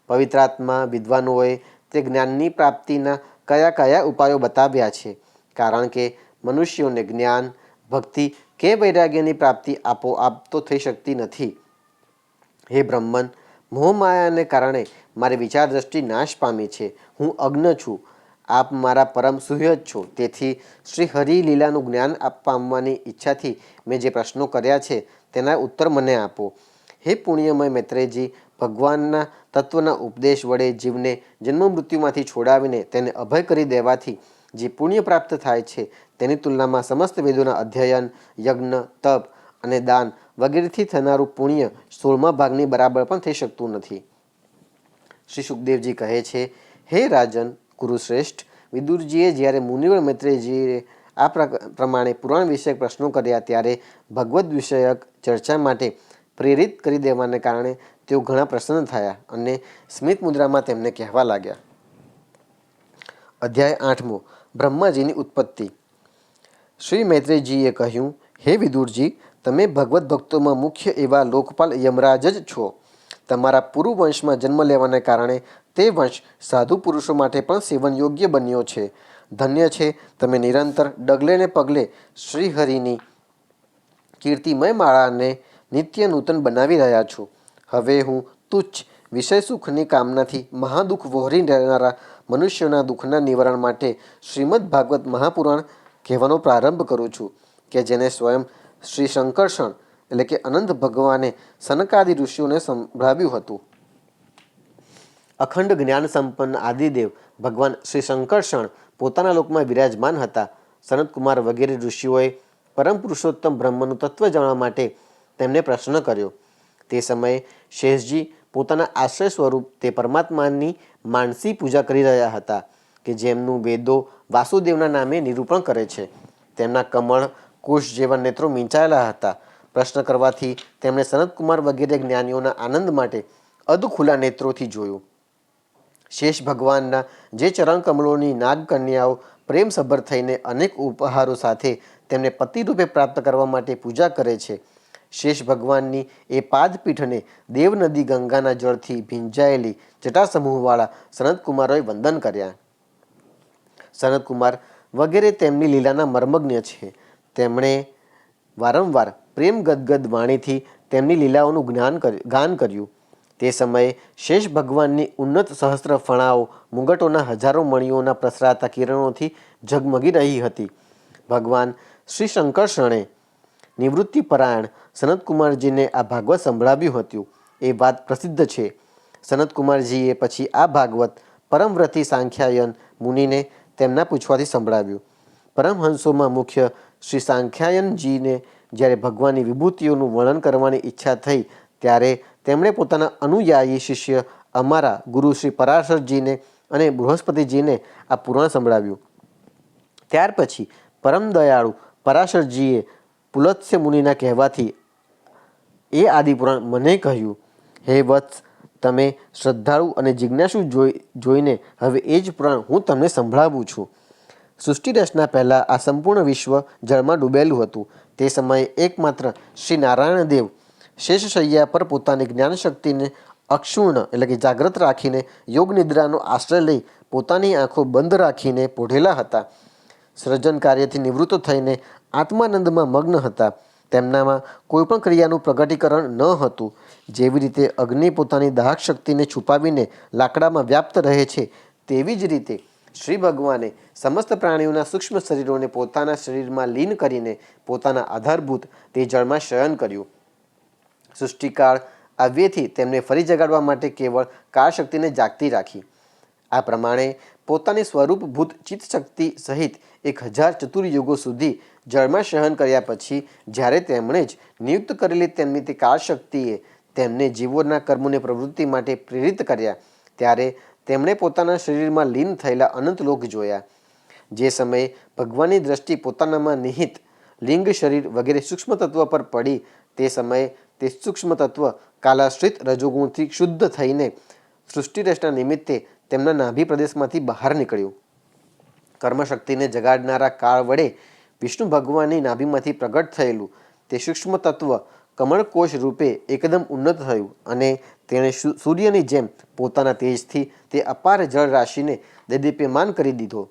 પવિત્રાત્મા વિદ્વાનોએ તે જ્ઞાનની પ્રાપ્તિના કયા કયા ઉપાયો બતાવ્યા છે? કારણ કે મનુષ્યોને જ્ઞાન, ભક્તિ કે વૈરાગ્યની પ્રાપ્તિ આપોઆપ તો થઈ શકતી નથી. હે બ્રહ્મન, મોહમાયાને કારણે મારી વિચાર દ્રષ્ટિ નાશ પામી છે. હું અજ્ઞ છું. આપ મારા પરમ સુહૃદ છો. તેથી શ્રી હરિ લીલાનું જ્ઞાન પામવાની ઈચ્છાથી મેં જે પ્રશ્નો કર્યા છે તેના ઉત્તર મને આપો. હે પુણ્યમય મૈત્રેયજી, ભગવાનના તત્વના ઉપદેશ વડે જીવને જન્મ મૃત્યુમાંથી છોડાવીને તેને અભય કરી દેવાથી જે પુણ્ય પ્રાપ્ત થાય છે તેની તુલનામાં સમસ્ત વેદોના અધ્યયન, યજ્ઞ, તપ અને દાન વગેરેથી થનારું પુણ્ય 16મા ભાગની બરાબર પણ થઈ શકતું નથી. શ્રી સુખદેવજી કહે છે, હે રાજન કુરુશ્રેષ્ઠ, વિદુરજીએ જ્યારે મુનિવર મૈત્રેયજીએ આ પ્રમાણે પુરાણ વિષયક પ્રશ્નો કર્યા ત્યારે ભગવદ્ વિષયક ચર્ચા માટે પ્રેરિત કરી દેવાને કારણે તેઓ ઘણા પ્રસન્ન થયા અને સ્મિત મુદ્રામાં તેમને કહેવા લાગ્યા. અધ્યાય 8મો બ્રહ્માજીની ઉત્પત્તિ. શ્રી મૈત્રેયજીએ કહ્યું, હે વિદુરજી, તમે ભગવદ્ ભક્તોમાં મુખ્ય એવા લોકપાલ યમરાજ જ છો. તમારા પૂર્વ વંશમાં જન્મ લેવાને કારણે તે વંશ સાધુ પુરુષો માટે પણ સેવન યોગ્ય બન્યો છે. ધન્ય છે તમે નિરંતર ડગલે ને પગલે શ્રીહરિની કીર્તિમય માળાને નિત્ય નૂતન બનાવી રહ્યા છો. હવે હું તુચ્છ વિષય સુખની કામનાથી મહાદુઃખ વહોરી રહેનારા મનુષ્યોના દુઃખના નિવારણ માટે શ્રીમદ્ ભાગવત મહાપુરાણ કહેવાનો પ્રારંભ કરું છું, કે જેને સ્વયં શ્રી શંકરષણ એટલે કે અનંત ભગવાને સનકાદિ ઋષિઓને સંભળાવ્યું હતું. અખંડ જ્ઞાન સંપન્ન આદિદેવ ભગવાન શ્રી શંકરષણ પોતાના લોકમાં વિરાજમાન હતા. સનતકુમાર વગેરે ઋષિઓએ પરમ પુરુષોત્તમ બ્રહ્મનું તત્વ જાણવા માટે તેમને પ્રશ્ન કર્યો. તે સમયે શેષજી પોતાના આશ્રય સ્વરૂપ તે પરમાત્માની માનસી પૂજા કરી રહ્યા હતા, કે જેમનું વેદો વાસુદેવના નામે નિરૂપણ કરે છે. તેમના કમળ કોષ જેવા નેત્રો મીંચાયેલા હતા. પ્રશ્ન કરવાથી તેમણે સનતકુમાર વગેરે જ્ઞાનીઓના આનંદ માટે અધખુલ્લા નેત્રોથી જોયું. શેષ ભગવાનના જે ચરણ કમળોની નાગકન્યાઓ પ્રેમસભર થઈને અનેક ઉપહારો સાથે તેમને પતિરૂપે પ્રાપ્ત કરવા માટે પૂજા કરે છે. શેષ ભગવાનની એ પાદપીઠને દેવનદી ગંગાના જળથી ભીંજાયેલી જટાસમૂહવાળા સનતકુમારોએ વંદન કર્યા. સનતકુમાર વગેરે તેમની લીલાના મર્મજ્ઞ છે. તેમણે વારંવાર પ્રેમ ગદગદ વાણીથી તેમની લીલાઓનું ગાન કર્યું. તે સમયે શેષ ભગવાનની ઉન્નત સહસ્ત્ર ફણાઓ મુગટોના હજારો મણીઓના પ્રસરાતા કિરણોથી ઝગમગી રહી હતી. ભગવાન શ્રી શંકરષણે નિવૃત્તિપરાયણ સનતકુમારજીને આ ભાગવત સંભળાવ્યું હતું. એ વાત પ્રસિદ્ધ છે. સનતકુમારજીએ પછી આ ભાગવત પરમવ્રતી સાંખ્યાયન મુનિને તેમના પૂછવાથી સંભળાવ્યું. પરમહંસોમાં મુખ્ય શ્રી સાંખ્યાયનજીને જ્યારે ભગવાનની વિભૂતિઓનું વર્ણન કરવાની ઈચ્છા થઈ, ત્યારે તેમણે પોતાના અનુયાયી શિષ્ય અમારા ગુરુ શ્રી પરાશરજીને અને બૃહસ્પતિજીને આ પુરાણ સંભળાવ્યું. ત્યાર પછી પરમ દયાળુ પરાશરજીએ પુલત્સ્ય મુનિના કહેવાથી એ આદિપુરાણ મને કહ્યું. હે વત્સ, તમે શ્રદ્ધાળુ અને જિજ્ઞાસુ જોઈને હવે એ જ પુરાણ હું તમને સંભળાવું છું. સૃષ્ટિ રચના પહેલાં આ સંપૂર્ણ વિશ્વ જળમાં ડૂબેલું હતું. તે સમયે એકમાત્ર શ્રી નારાયણ દેવ શેષશૈયા પર પોતાની જ્ઞાનશક્તિને અક્ષુણ્ણ એટલે કે જાગ્રત રાખીને યોગ નિદ્રાનો આશ્રય લઈ પોતાની આંખો બંધ રાખીને પોઢેલા હતા. સર્જન કાર્યથી નિવૃત્ત થઈને આત્માનંદમાં મગ્ન હતા. તેમનામાં કોઈપણ ક્રિયાનું પ્રગટીકરણ ન હતું. જેવી રીતે અગ્નિ પોતાની દાહક શક્તિને છુપાવીને લાકડામાં વ્યાપ્ત રહે છે, તેવી જ રીતે શ્રી ભગવાને સમસ્ત પ્રાણીઓના સૂક્ષ્મ શરીરોને પોતાના શરીરમાં લીન કરીને પોતાના આધારભૂત તે જળમાં શયન કર્યું. સૃષ્ટિકાળ આવ્યેથી તેમને ફરી જગાડવા માટે કેવળ કાળશક્તિને જાગતી રાખી. આ પ્રમાણે પોતાની સ્વરૂપભૂત ચિત્તશક્તિ સહિત 1000 ચતુર્યુગો સુધી જળમાં શયન કર્યા પછી જ્યારે તેમણે જ નિયુક્ત કરેલી તેમની તે કાળશક્તિએ તેમને જીવોના કર્મોની પ્રવૃત્તિ માટે પ્રેરિત કર્યા, ત્યારે તેમણે પોતાના શરીરમાં લીન થયેલા અનંત લોક જોયા. જે સમયે ભગવાનની દ્રષ્ટિ પોતાનામાં નિહિત લિંગ શરીર વગેરે સૂક્ષ્મ તત્વ પર પડી, તે સમયે તે સૂક્ષ્મ તત્વ કાલાશ્રિત રજોગુણથી શુદ્ધ થઈને સૃષ્ટિ રચના નિમિત્તે તેમના નાભી પ્રદેશમાંથી બહાર નીકળ્યું. કર્મશક્તિને જગાડનારા કાળ વડે વિષ્ણુ ભગવાનની નાભીમાંથી પ્રગટ થયેલું તે સૂક્ષ્મ તત્વ કમળકોશ રૂપે એકદમ ઉન્નત થયું અને તેણે સૂર્યની જેમ પોતાના તેજથી તે અપાર જળ રાશિને દેદીપ્યમાન કરી દીધો.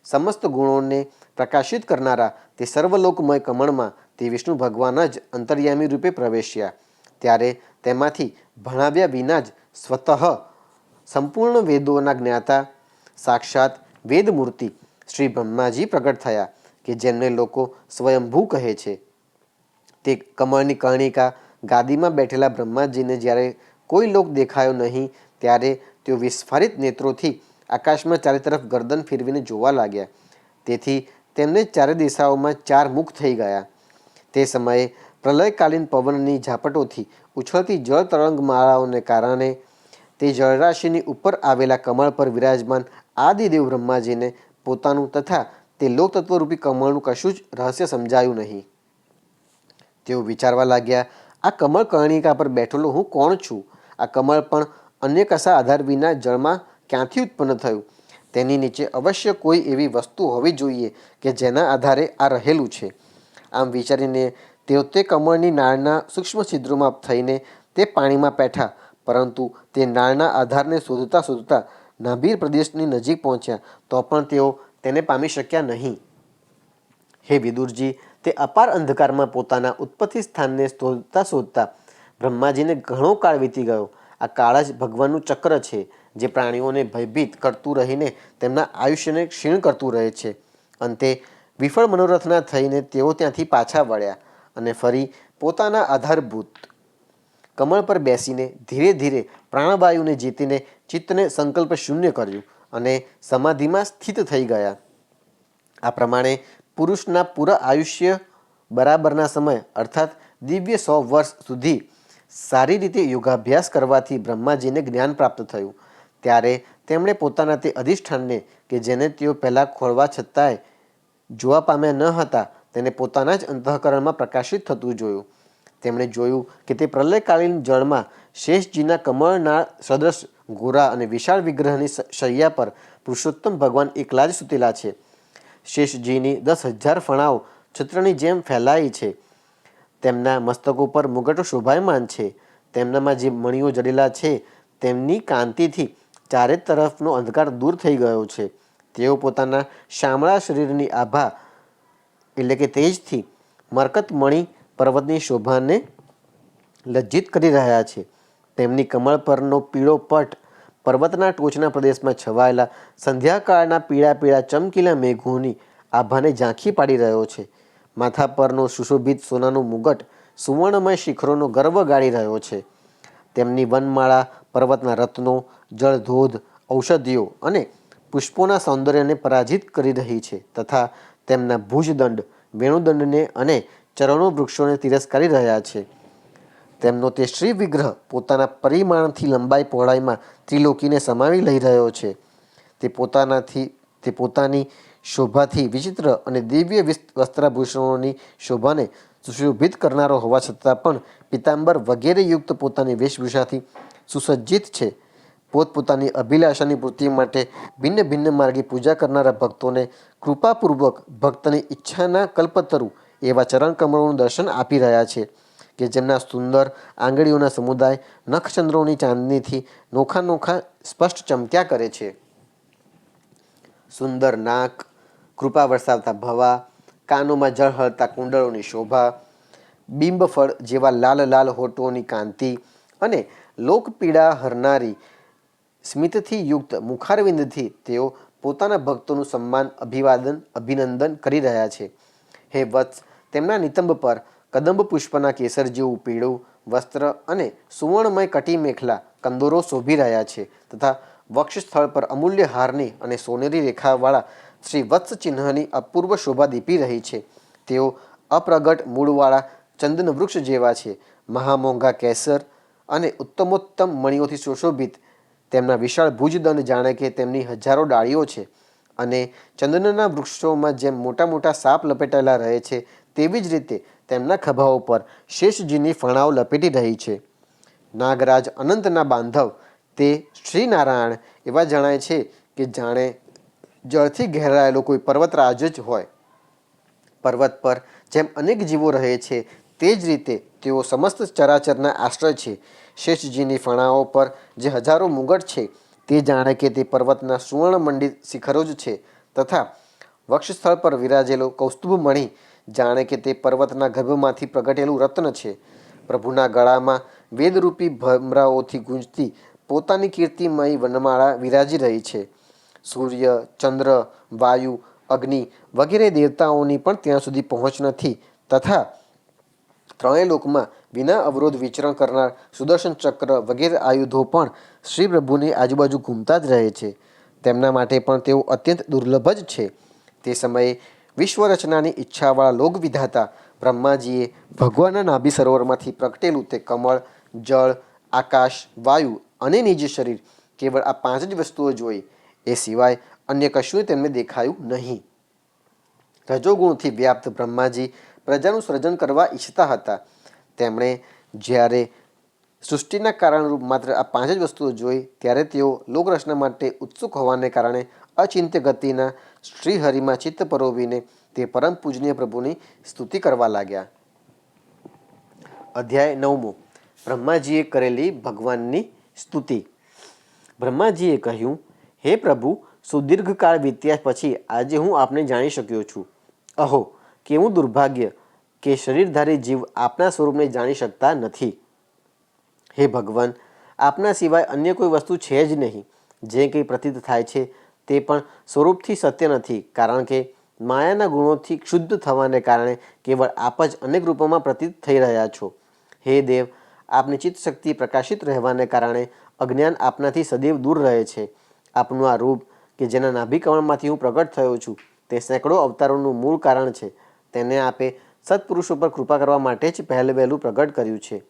સમસ્ત ગુણોને પ્રકાશિત કરનારા તે સર્વલોકમય કમળમાં તે વિષ્ણુ ભગવાન જ અંતર્યામી રૂપે પ્રવેશ્યા. ત્યારે તેમાંથી ભણાવ્યા વિના જ સ્વતઃ સંપૂર્ણ વેદોના જ્ઞાતા સાક્ષાત વેદમૂર્તિ શ્રી બ્રહ્માજી પ્રગટ થયા, કે જેમને લોકો સ્વયંભૂ કહે છે. તે કમળની કર્ણિકા ગાદીમાં બેઠેલા બ્રહ્માજીને જ્યારે કોઈ લોક દેખાયો નહીં, ત્યારે તેઓ વિસ્ફારિત નેત્રોથી આકાશમાં ચારે તરફ ગરદન ફેરવીને જોવા લાગ્યા. તેથી તેમને ચારે દિશાઓમાં 4 મુખ થઈ ગયા. તે સમયે પ્રલયકાલીન પવનની ઝાપટોથી ઉછળતી જળ તરંગમાળાઓને કારણે તે જળરાશિની ઉપર આવેલા કમળ પર વિરાજમાન આદિદેવ બ્રહ્માજીને પોતાનું તથા તે લોકતત્વરૂપી કમળનું કશું જ રહસ્ય સમજાયું નહીં. તેઓ વિચારવા લાગ્યા, આ કમળ કર્ણિકા પર બેઠેલો હું કોણ છું? આ કમળ પણ અન્ય કશા આધાર વિના જળમાં ક્યાંથી ઉત્પન્ન થયું? તેની નીચે અવશ્ય કોઈ એવી વસ્તુ હોવી જોઈએ કે જેના આધારે આ રહેલું છે. આમ વિચારીને તેઓ તે કમળની નાળના સૂક્ષ્મ છિદ્રોમાં થઈને તે પાણીમાં બેઠા, પરંતુ તે નાળના આધારને શોધતા શોધતા નાભી પ્રદેશની નજીક પહોંચ્યા તો પણ તેઓ તેને પામી શક્યા નહીં. હે વિદુરજી, તે અપાર અંધકારમાં પોતાના ઉત્પત્તિ સ્થાનને શોધતા શોધતા બ્રહ્માજીને ઘણો કાળ વીતી ગયો. આ કાળ જ ભગવાનનું ચક્ર છે, જે પ્રાણીઓને ભયભીત કરતું રહીને તેમના આયુષ્યને ક્ષીણ કરતું રહે છે. અંતે વિફળ મનોરથના થઈને તેઓ ત્યાંથી પાછા વળ્યા અને ફરી પોતાના આધારભૂત કમળ પર બેસીને ધીરે ધીરે પ્રાણવાયુને જીતીને ચિત્તને સંકલ્પ શૂન્ય કર્યું અને સમાધિમાં સ્થિત થઈ ગયા. આ પ્રમાણે પુરુષના પૂરા આયુષ્ય બરાબરના સમય અર્થાત દિવ્ય 100 વર્ષ સુધી સારી રીતે યોગાભ્યાસ કરવાથી બ્રહ્માજીને જ્ઞાન પ્રાપ્ત થયું. ત્યારે તેમણે પોતાના તે અધિષ્ઠાનને કે જેને તેઓ પહેલાં ખોળવા છતાંય જોવા પામ્યા ન હતા તેને પોતાના જ અંતઃકરણમાં પ્રકાશિત થતું જોયું. તેમણે જોયું કે તે પ્રલયકાલીન જળમાં શેષજીના કમળનાળ સદૃશ ગોરા અને વિશાળ વિગ્રહની શૈયા પર પુરુષોત્તમ ભગવાન એકલા જ સૂતેલા છે. શેષજીની 10,000 ફણાઓ છત્રની જેમ ફેલાઈ છે. તેમના મસ્તકો પર મુગટો શોભાયમાન છે. તેમનામાં જે મણીઓ જડેલા છે તેમની કાંતિથી ચારે તરફનો અંધકાર દૂર થઈ ગયો છે. તેઓ પોતાના શામળા શરીરની આભા એટલે કે તેજથી મરકતમણી પર્વતની શોભાને લજ્જિત કરી રહ્યા છે. તેમની કમળ પરનો પીળો પટ પર્વતના ટોચના પ્રદેશમાં છવાયેલા સંધ્યાકાળના પીળા પીળા ચમકીલા મેઘોની આભાને ઝાંખી પાડી રહ્યો છે. માથા પરનો સુશોભિત સોનાનો મુગટ સુવર્ણમય શિખરોનો ગર્વ ગાળી રહ્યો છે. તેમની વનમાળા પર્વતના રત્નો, જળધોધ, ઔષધિઓ અને પુષ્પોના સૌંદર્યને પરાજિત કરી રહી છે તથા તેમના ભુજદંડ, વેણુદંડને અને ચરણો વૃક્ષોને તિરસ્કારી રહ્યા છે. તેમનો તે શ્રી વિગ્રહ પોતાના પરિમાણથી લંબાઈ પહોળાઈમાં ત્રિલોકીને સમાવી લઈ રહ્યો છે. તે પોતાની શોભાથી વિચિત્ર અને દિવ્ય વસ્ત્રાભૂષણોની શોભાને સુશોભિત કરનારો હોવા છતાં પણ પિતાંબર વગેરે યુક્ત પોતાની વેશભૂષાથી સુસજ્જિત છે. પોતપોતાની અભિલાષાની પૂર્તિ માટે ભિન્ન ભિન્ન માર્ગે પૂજા કરનારા ભક્તોને કૃપાપૂર્વક ભક્તની ઈચ્છાના કલ્પતરુ એવા ચરણકમળોનું દર્શન આપી રહ્યા છે કે જેમના સુંદર આંગળીઓના સમુદાય નખચંદ્રોની ચાંદનીથી નોખા નોખા સ્પષ્ટ ચમક્યા કરે છે. સુંદર નાક, કૃપા વરસાવતા ભવા, કાનોમાં ઝળહળતા કુંડળોની શોભા, બિંબફળ જેવા લાલ લાલ હોઠોની કાંતિ અને લોકપીડા હરનારી સ્મિતથી યુક્ત મુખારવિંદથી તેઓ પોતાના ભક્તોનું સન્માન, અભિવાદન, અભિનંદન કરી રહ્યા છે. હે વત્સ, તેમના નિતંબ પર કદંબ પુષ્પના કેસર જેવું પીળું વસ્ત્ર અને સુવર્ણમય કટી મેખલા કંદોરો શોભી રહ્યા છે તથા વક્ષસ્થળ પર અમૂલ્ય હારની અને સોનેરી રેખાવાળા શ્રી વત્સ ચિહ્નની અપૂર્વ શોભા દીપી રહી છે. તેઓ અપ્રગટ મૂળવાળા ચંદન વૃક્ષ જેવા છે. મહામોંઘા કેસર અને ઉત્તમોત્તમ મણીઓથી સુશોભિત તેમના વિશાળ ભુજદંડ જાણે કે તેમની હજારો ડાળીઓ છે અને ચંદનના વૃક્ષોમાં જેમ મોટા મોટા સાપ લપેટાયેલા રહે છે તેવી જ રીતે તેમના ખભાઓ પર શેષજીની ફણાઓ લપેટી રહી છે. નાગરાજ અનંતના બાંધવ તે શ્રીનારાયણ એવા જણાય છે કે જાણે જળથી ઘેરાયેલો કોઈ પર્વતરાજ જ હોય. પર્વત પર જેમ અનેક જીવો રહે છે તે જ રીતે તેઓ સમસ્ત ચરાચરના આશ્રય છે. શેષજીની ફણાઓ પર જે હજારો મુગટ છે તે જાણે કે તે પર્વતના સુવર્ણમંડિત શિખરો જ છે તથા વક્ષસ્થળ પર વિરાજેલો કૌસ્તુભ મણિ જાણે કે તે પર્વતના ગર્ભમાંથી પ્રગટેલું રત્ન છે. પ્રભુના ગળામાં વેદરૂપી ભમરાઓથી ગુંજતી પોતાની કીર્તિમયી વનમાળા વિરાજી રહી છે. સૂર્ય, ચંદ્ર, વાયુ, અગ્નિ વગેરે દેવતાઓની પણ ત્યાં સુધી પહોંચ નથી તથા ત્રણેય લોકમાં વિના અવરોધ વિચરણ કરનાર સુદર્શન ચક્ર વગેરે આયુધો પણ શ્રી પ્રભુની આજુબાજુ ઘૂમતા જ રહે છે. તેમના માટે પણ તેઓ અત્યંત દુર્લભ જ છે. તે સમયે વિશ્વરચનાની ઈચ્છાવાળા લોકવિધાતા બ્રહ્માજીએ ભગવાનના નાભી સરોવરમાંથી પ્રગટેલું તે કમળ, જળ, આકાશ, વાયુ અને નિજ શરીર કેવળ આ 5 જ વસ્તુઓ જોઈ. એ સિવાય અન્ય કશું તેમને દેખાયું નહીં. રજોગુણથી વ્યાપ્ત બ્રહ્માજી પ્રજાનું સર્જન કરવા ઈચ્છતા હતા. તેમણે જ્યારે સૃષ્ટિના કારણરૂપ માત્ર આ 5 જ વસ્તુઓ જોઈ ત્યારે તેઓ લોકરચના માટે ઉત્સુક હોવાને કારણે અચિંત્ય ગતિના શ્રીહરિમાં ચિત્ત પરોવીને તે પરમ પૂજનીય પ્રભુની સ્તુતિ કરવા લાગ્યા. અધ્યાય 9. બ્રહ્માજીએ કરેલી ભગવાનની સ્તુતિ. બ્રહ્માજીએ કહ્યું, હે પ્રભુ, સુદીર્ઘ કાળ વીત્યા પછી આજે હું આપને જાણી શક્યો છું. અહો, કેવું દુર્ભાગ્ય કે શરીરધારી જીવ આપના સ્વરૂપને જાણી શકતા નથી. હે ભગવાન, આપના સિવાય અન્ય કોઈ વસ્તુ છે જ નહીં. જે કંઈ પ્રતીત થાય છે તે પણ સ્વરૂપથી સત્ય નથી, કારણ કે માયાના ગુણોથી ક્ષુબ્ધ થવાને કારણે કેવળ આપ જ અનેક રૂપોમાં પ્રતીત થઈ રહ્યા છો. હે દેવ, આપની ચિત્ત શક્તિ પ્રકાશિત રહેવાને કારણે અજ્ઞાન આપનાથી સદૈવ દૂર રહે છે. આપનું આ રૂપ કે જેના નાભિકમળમાંથી હું પ્રગટ થયો છું તે સેંકડો અવતારોનું મૂળ કારણ છે. તેને આપે સત્પુરુષો પર કૃપા કરવા માટે જ વહેલું પ્રગટ કર્યું છે.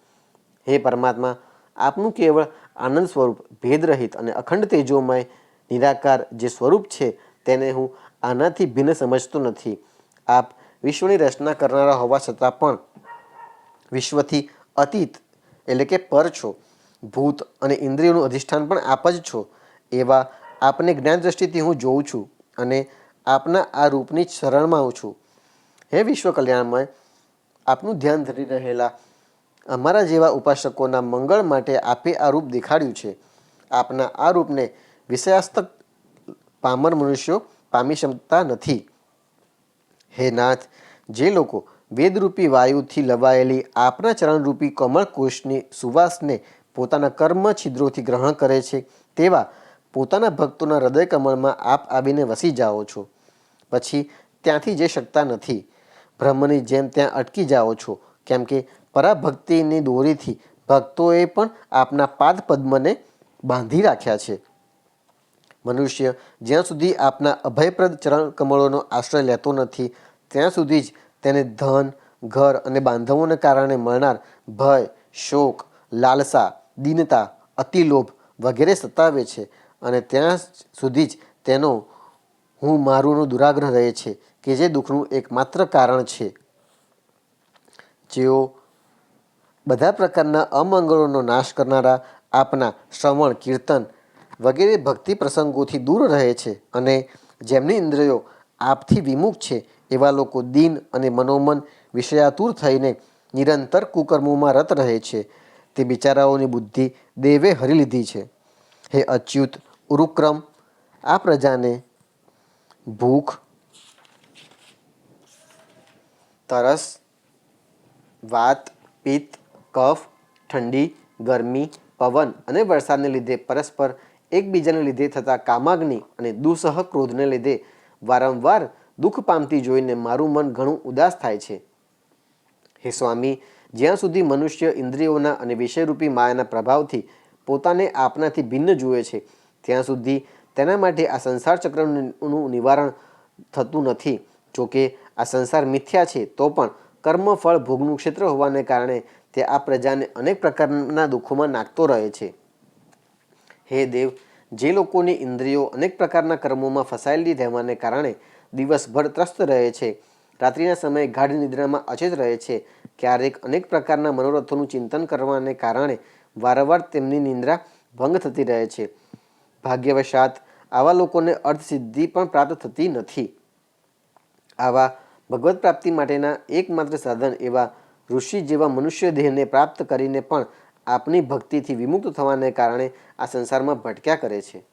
હે પરમાત્મા, આપનું કેવળ આનંદ સ્વરૂપ, ભેદરહિત અને અખંડ તેજોમય નિરાકાર જે સ્વરૂપ છે તેને હું આનાથી ભિન્ન સમજતો નથી. આપ વિશ્વની રચના કરનારા હોવા છતાં પણ વિશ્વથી અતીત એટલે કે પર છો. ભૂત અને ઇન્દ્રિયોનું અધિષ્ઠાન પણ આપ જ છો. એવા આપને જ્ઞાન દ્રષ્ટિથી હું જોઉં છું અને આપના આ રૂપની જ શરણમાં છું. હે વિશ્વ કલ્યાણમય, આપનું ધ્યાન ધરી રહેલા અમારા જેવા ઉપાસકોના મંગળ માટે આપે આ રૂપ દેખાડ્યું છે. આપના આ રૂપને વિષયાસ્તક પામર મનુષ્યો પામી શકતા નથી. હે નાથ, જે લોકો વેદરૂપી વાયુથી લવાયેલી આપના ચરણરૂપી કમળ કોષની સુવાસને પોતાના કર્મ છિદ્રોથી ગ્રહણ કરે છે તેવા પોતાના ભક્તોના હૃદય કમળમાં આપ આવીને વસી જાઓ છો. પછી ત્યાંથી જઈ શકતા નથી. બ્રહ્મની જેમ ત્યાં અટકી જાઓ છો, કેમ કે પરાભક્તિની દોરીથી ભક્તોએ પણ આપના પાદ પદ્મને બાંધી રાખ્યા છે. મનુષ્ય જ્યાં સુધી આપના અભયપ્રદ ચરણ કમળોનો આશ્રય લેતો નથી ત્યાં સુધી જ તેને ધન, ઘર અને બાંધવોને કારણે મળનાર ભય, શોક, લાલસા, દીનતા, અતિલોભ વગેરે સતાવે છે અને ત્યાં સુધી જ તેનો હું મારુંનો દુરાગ્રહ રહે છે કે જે દુઃખનું એકમાત્ર કારણ છે. જેઓ બધા પ્રકારના અમંગળોનો નાશ કરનારા આપના શ્રવણ, કીર્તન વગેરે ભક્તિ પ્રસંગોથી દૂર રહે છે અને જેમની ઇન્દ્રિયો આપથી વિમુખ છે એવા લોકો દીન અને મનોમન વિષયાતુર થઈને નિરંતર કુકર્મોમાં રત રહે છે. તે બિચારાઓની બુદ્ધિ દેવે હરી લીધી છે. હે અચ્યુત, ઉરુક્રમ, આ પ્રજાને ભૂખ, તરસ, વાત, પિત્ત, કફ, ઠંડી, ગરમી, પવન અને વરસાદને લીધે પરસ્પર એકબીજાને લીધે થતા કામાગ્નિ અને દુઃસહ ક્રોધને લીધે વારંવાર દુઃખ પામતી જોઈને મારું મન ઘણું ઉદાસ થાય છે. હે સ્વામી, જ્યાં સુધી મનુષ્ય ઇન્દ્રિયોના અને વિષયરૂપી માયાના પ્રભાવથી પોતાને આપનાથી ભિન્ન જુએ છે ત્યાં સુધી તેના માટે આ સંસાર ચક્રનું નિવારણ થતું નથી. જોકે આ સંસાર મિથ્યા છે તો પણ કર્મ ફળ ભોગનું ક્ષેત્ર હોવાને કારણે તે આ પ્રજાને અનેક પ્રકારના દુઃખોમાં નાખતો રહે છે. હે દેવ, જે લોકોની ઇન્દ્રિયો અનેક પ્રકારના કર્મોમાં ફસાયેલી રહેવાને કારણે દિવસભર ત્રસ્ત રહે છે, રાત્રિના સમયે ગાઢ નિદ્રામાં અચેત રહે છે, ક્યારેક અનેક પ્રકારના મનોરથોનું ચિંતન કરવાને કારણે વારંવાર તેમની નિંદ્રા ભંગ થતી રહે છે. ભાગ્યવશાત આવા લોકોને અર્થસિદ્ધિ પણ પ્રાપ્ત થતી નથી. આવા ભગવત પ્રાપ્તિ માટેના એકમાત્ર સાધન એવા ઋષિ જેવા મનુષ્ય દેહને પ્રાપ્ત કરીને પણ આપની ભક્તિથી વિમુક્ત થવાને કારણે આ સંસારમાં ભટક્યા કરે છે.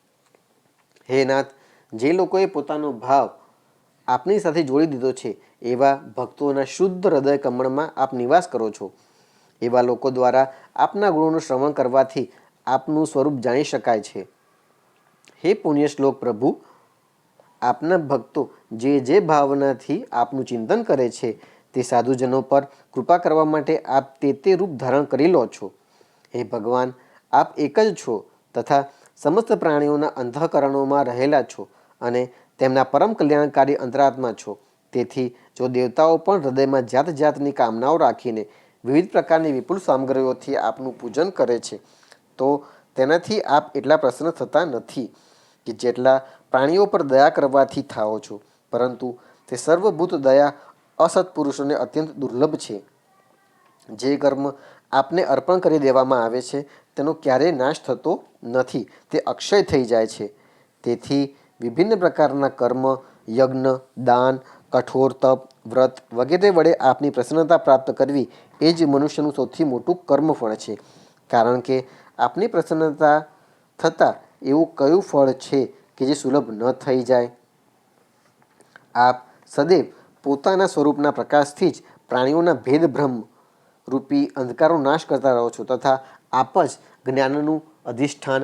હે નાથ, જે લોકોએ પોતાનો ભાવ આપની સાથે જોડી દીધો છે એવા ભક્તોના શુદ્ધ હૃદય કમળમાં આપ નિવાસ કરો છો. એવા લોકો દ્વારા આપના ગુણોનું શ્રવણ કરવાથી આપનું સ્વરૂપ જાણી શકાય છે. હે પુણ્યશ્લોક પ્રભુ, આપના ભક્તો જે ભાવનાથી આપનું ચિંતન કરે છે તે સાધુજનો પર કૃપા કરવા માટે આપ તે રૂપ ધારણ કરી લો છો. હે ભગવાન, આપ એક જ છો તથા સમસ્ત પ્રાણીઓના અંતઃકરણોમાં રહેલા છો અને તેમના પરમ કલ્યાણકારી અંતરાત્મા છો. તેથી જો દેવતાઓ પણ હૃદયમાં જાત જાતની કામનાઓ રાખીને વિવિધ પ્રકારની વિપુલ સામગ્રીઓથી આપનું પૂજન કરે છે તો તેનાથી આપ એટલા પ્રસન્ન થતા નથી કે જેટલા પ્રાણીઓ પર દયા કરવાથી થાઓ છો, પરંતુ તે સર્વભૂત દયા અસત્પુરુષોને અત્યંત દુર્લભ છે. જે કર્મ આપને અર્પણ કરી દેવામાં આવે છે તેનો ક્યારેય નાશ થતો નથી, તે અક્ષય થઈ જાય છે. તેથી વિભિન્ન પ્રકારના કર્મ, યજ્ઞ, દાન, કઠોર તપ, વ્રત વગેરે વડે આપની પ્રસન્નતા પ્રાપ્ત કરવી એ જ મનુષ્યનું સૌથી મોટું કર્મફળ છે. કારણ કે આપની પ્રસન્નતા થતાં એવું કયું ફળ છે કે જે સુલભ ન થઈ જાય? આપ સદૈવ પોતાના સ્વરૂપના પ્રકાશથી જ પ્રાણીઓના ભેદભ્રમ રૂપી અંધકારનો નાશ કરતા રહો છો તથા આપ જ જ્ઞાનનું અધિષ્ઠાન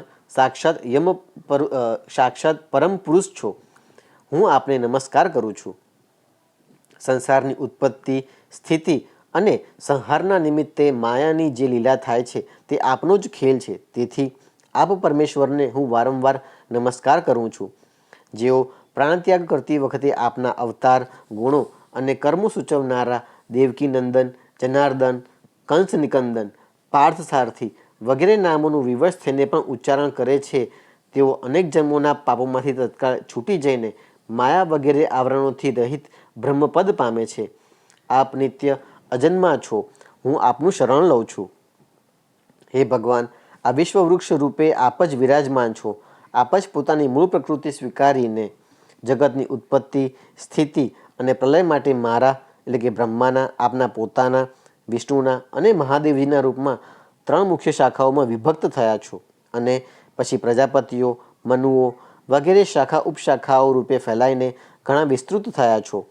સાક્ષાત પરમ પુરુષ છો. હું આપને નમસ્કાર કરું છું. સંસારની ઉત્પત્તિ, સ્થિતિ અને સંહારના નિમિત્તે માયાની જે લીલા થાય છે તે આપનો જ ખેલ છે. તેથી આપ પરમેશ્વરને હું વારંવાર નમસ્કાર કરું છું, જેઓ પ્રાણત્યાગ કરતી વખતે આપના અવતાર, ગુણો અને કર્મો સૂચવનારા દેવકીનંદન, જનાર્દન, કંસનિકંદન, પાર્થસારથી વગેરે નામોનું વિવશ થઈને પણ ઉચ્ચારણ કરે છે. તેઓ અનેક જન્મોના પાપોમાંથી તત્કાળ છૂટી જઈને માયા વગેરે આવરણોથી રહિત બ્રહ્મપદ પામે છે. આપ નિત્ય અજન્મા છો. હું આપનું શરણ લઉં છું. હે ભગવાન, આ વિશ્વવૃક્ષ રૂપે આપ જ વિરાજમાન છો. આપ જ પોતાની મૂળ પ્રકૃતિ સ્વીકારીને જગતની ઉત્પત્તિ, સ્થિતિ અને પ્રલય માટે મારા એટલે કે બ્રહ્માના, આપના પોતાના, વિષ્ણુના અને મહાદેવજીના રૂપમાં 3 મુખ્ય શાખાઓમાં વિભક્ત થયા છો અને પછી પ્રજાપતિઓ, મનુઓ વગેરે શાખા ઉપશાખાઓ રૂપે ફેલાઈને ઘણા વિસ્તૃત થયા છો.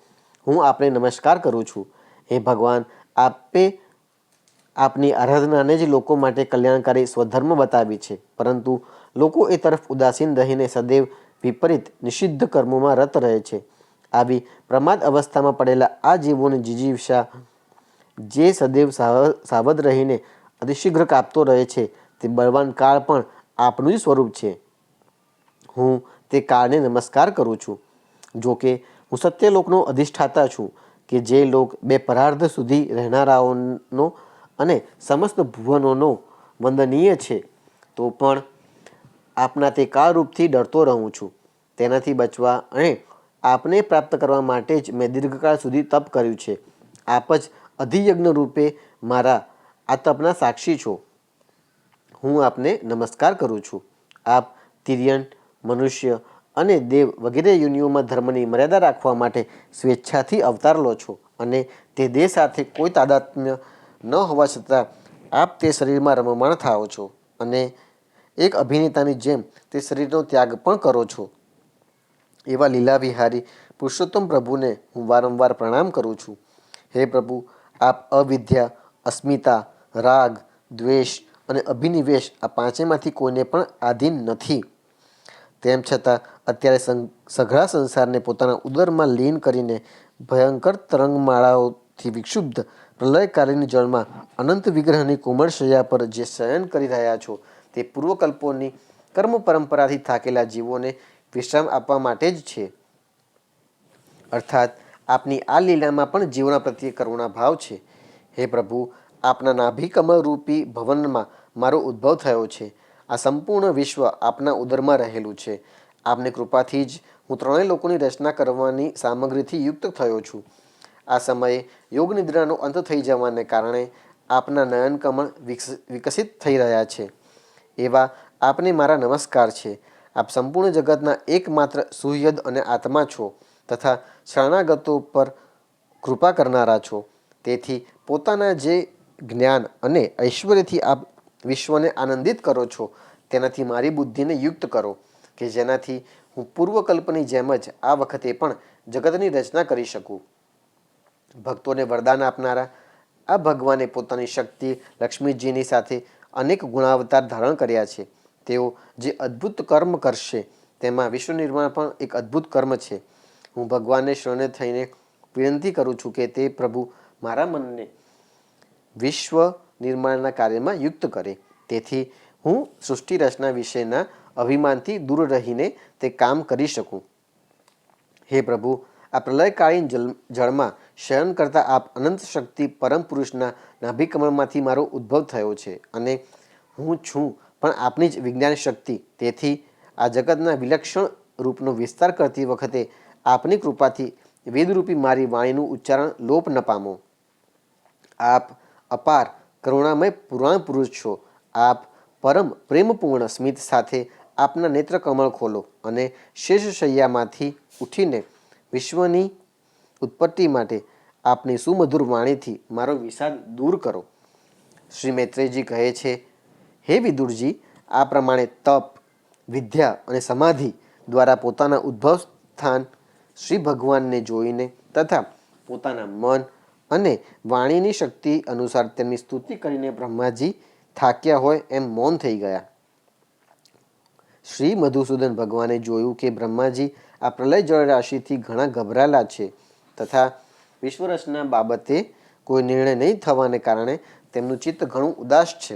હું આપને નમસ્કાર કરું છું. હે ભગવાન, આપે આપની આરાધનાને જ લોકો માટે કલ્યાણકારી સ્વધર્મ બતાવી છે, પરંતુ લોકો એ તરફ ઉદાસીન રહીને સદૈવ વિપરીત નિષિદ્ધ કર્મોમાં રત રહે છે. આવી પ્રમાદ અવસ્થામાં પડેલા આ જીવોની જીજીવિષા જે સદૈવ સાવધ રહીને અતિશીઘ્ર કાપતો રહે છે, તે બળવાન કાળ પણ આપનું જ સ્વરૂપ છે. હું તે કાળને નમસ્કાર કરું છું. જો કે હું સત્યલોકનો અધિષ્ઠાતા છું કે જે લોક 2 પરાર્ધ સુધી રહેનારાઓનો અને સમસ્ત ભુવનોનો વંદનીય છે, તો પણ આપના તે કાળરૂપથી ડરતો રહું છું. તેનાથી બચવા અને આપને પ્રાપ્ત કરવા માટે જ મેં દીર્ઘકાળ સુધી તપ કર્યું છે. આપ જ અધિયજ્ઞ રૂપે મારા આ તપના સાક્ષી છો. હું આપને નમસ્કાર કરું છું. આપ તિર્યન, મનુષ્ય અને દેવ વગેરે યોનિઓમાં ધર્મની મર્યાદા રાખવા માટે સ્વેચ્છાથી અવતાર લો છો અને તે દેહ સાથે કોઈ તાદાત્મ્ય ન હોવા છતાં આપ તે શરીરમાં રમમાણ થાઓ છો અને એક અભિનેતાની જેમ તે શરીરનો ત્યાગ પણ કરો છો. એવા લીલા વિહારી પુરુષોત્તમ પ્રભુને હું વારંવાર પ્રણામ કરું છું. હે પ્રભુ, આપ અવિદ્યા, અસ્મિતા, રાગ, દ્વેષ અને અભિનિવેશ આ પાંચેયમાંથી કોઈને પણ આધીન નથી. તેમ છતાં અત્યારે સઘળા સંસારને પોતાના ઉદરમાં લીન કરીને ભયંકર તરંગમાળાઓથી વિક્ષુબ્ધ પ્રલયકાલીન જળમાં અનંત વિગ્રહની કોમળ શૈયા પર જે શયન કરી રહ્યા છો, તે પૂર્વકલ્પોની કર્મ પરંપરાથી થાકેલા જીવોને વિશ્રામ આપવા માટે જ છે. અર્થાત આપની આ લીલામાં પણ જીવોના પ્રત્યે કરુણા ભાવ છે. હે પ્રભુ, આપના નાભિકમળ રૂપી ભવનમાં મારો ઉદ્ભવ થયો છે. આ સંપૂર્ણ વિશ્વ આપના ઉદરમાં રહેલું છે. આપની કૃપાથી જ હું 3 લોકોની રચના કરવાની સામગ્રીથી યુક્ત થયો છું. આ સમયે યોગ નિદ્રાનો અંત થઈ જવાને કારણે આપના નયનકમળ વિકસિત થઈ રહ્યા છે. એવા આપને મારા નમસ્કાર છે. આપ સંપૂર્ણ જગતના એકમાત્ર સુહૃદ અને આત્મા છો તથા શરણાગતો પર કૃપા કરનારા છો. તેથી પોતાના જે જ્ઞાન અને ઐશ્વર્યથી આપ વિશ્વને આનંદિત કરો છો, તેનાથી મારી બુદ્ધિને યુક્ત કરો કે જેનાથી હું પૂર્વકલ્પની જેમ જ આ વખતે પણ જગતની રચના કરી શકું. ભક્તોને વરદાન આપનારા આ ભગવાને પોતાની શક્તિ લક્ષ્મીજીની સાથે અનેક ગુણાવતાર ધારણ કર્યા છે. તેઓ જે અદ્ભુત કર્મ કરશે તેમાં વિશ્વ નિર્માણ પણ એક અદ્ભુત કર્મ છે. હું ભગવાનને શરણે થઈને વિનંતી કરું છું કે તે પ્રભુ મારા મનને વિશ્વ નિર્માણના કાર્યમાં યુક્ત કરે, તેથી હું સૃષ્ટિ રચના વિશેના અભિમાનથી દૂર રહીને તે કામ કરી શકું. હે પ્રભુ, આ પ્રલયકાલીન જળમાં શયન કરતા આપ અનંત શક્તિ પરમ પુરુષના નાભિકમળમાંથી મારો ઉદ્ભવ થયો છે અને હું છું પણ આપની જ વિજ્ઞાન શક્તિ. તેથી આ જગતના વિલક્ષણ રૂપનો વિસ્તાર કરતી વખતે આપની કૃપાથી વેદરૂપી મારી વાણીનું ઉચ્ચારણ લોપ ન પામો. આપ અપાર કરુણામય પુરાણ પુરુષ છો. આપ પરમ પ્રેમપૂર્ણ સ્મિત સાથે આપના નેત્ર કમળ ખોલો અને શેષશૈયામાંથી ઉઠીને વિશ્વની ઉત્પત્તિ માટે આપની સુમધુર વાણીથી મારો વિષાદ દૂર કરો. શ્રી મૈત્રેયજી કહે છે, હે વિદુરજી, આ પ્રમાણે તપ, વિદ્યા અને સમાધિ દ્વારા પોતાના ઉદ્ભવ સ્થાન શ્રી ભગવાનને જોઈને તથા પોતાના મન અને વાણીની શક્તિ અનુસાર તેમની સ્તુતિ કરીને બ્રહ્માજી થાક્યા હોય એમ મૌન થઈ ગયા. શ્રી મધુસૂદન ભગવાને જોયું કે બ્રહ્માજી આ પ્રલય જળ રાશિથી ઘણા ગભરાયેલા છે તથા વિશ્વરચના બાબતે કોઈ નિર્ણય નહીં થવાને કારણે તેમનું ચિત્ત ઘણું ઉદાસ છે.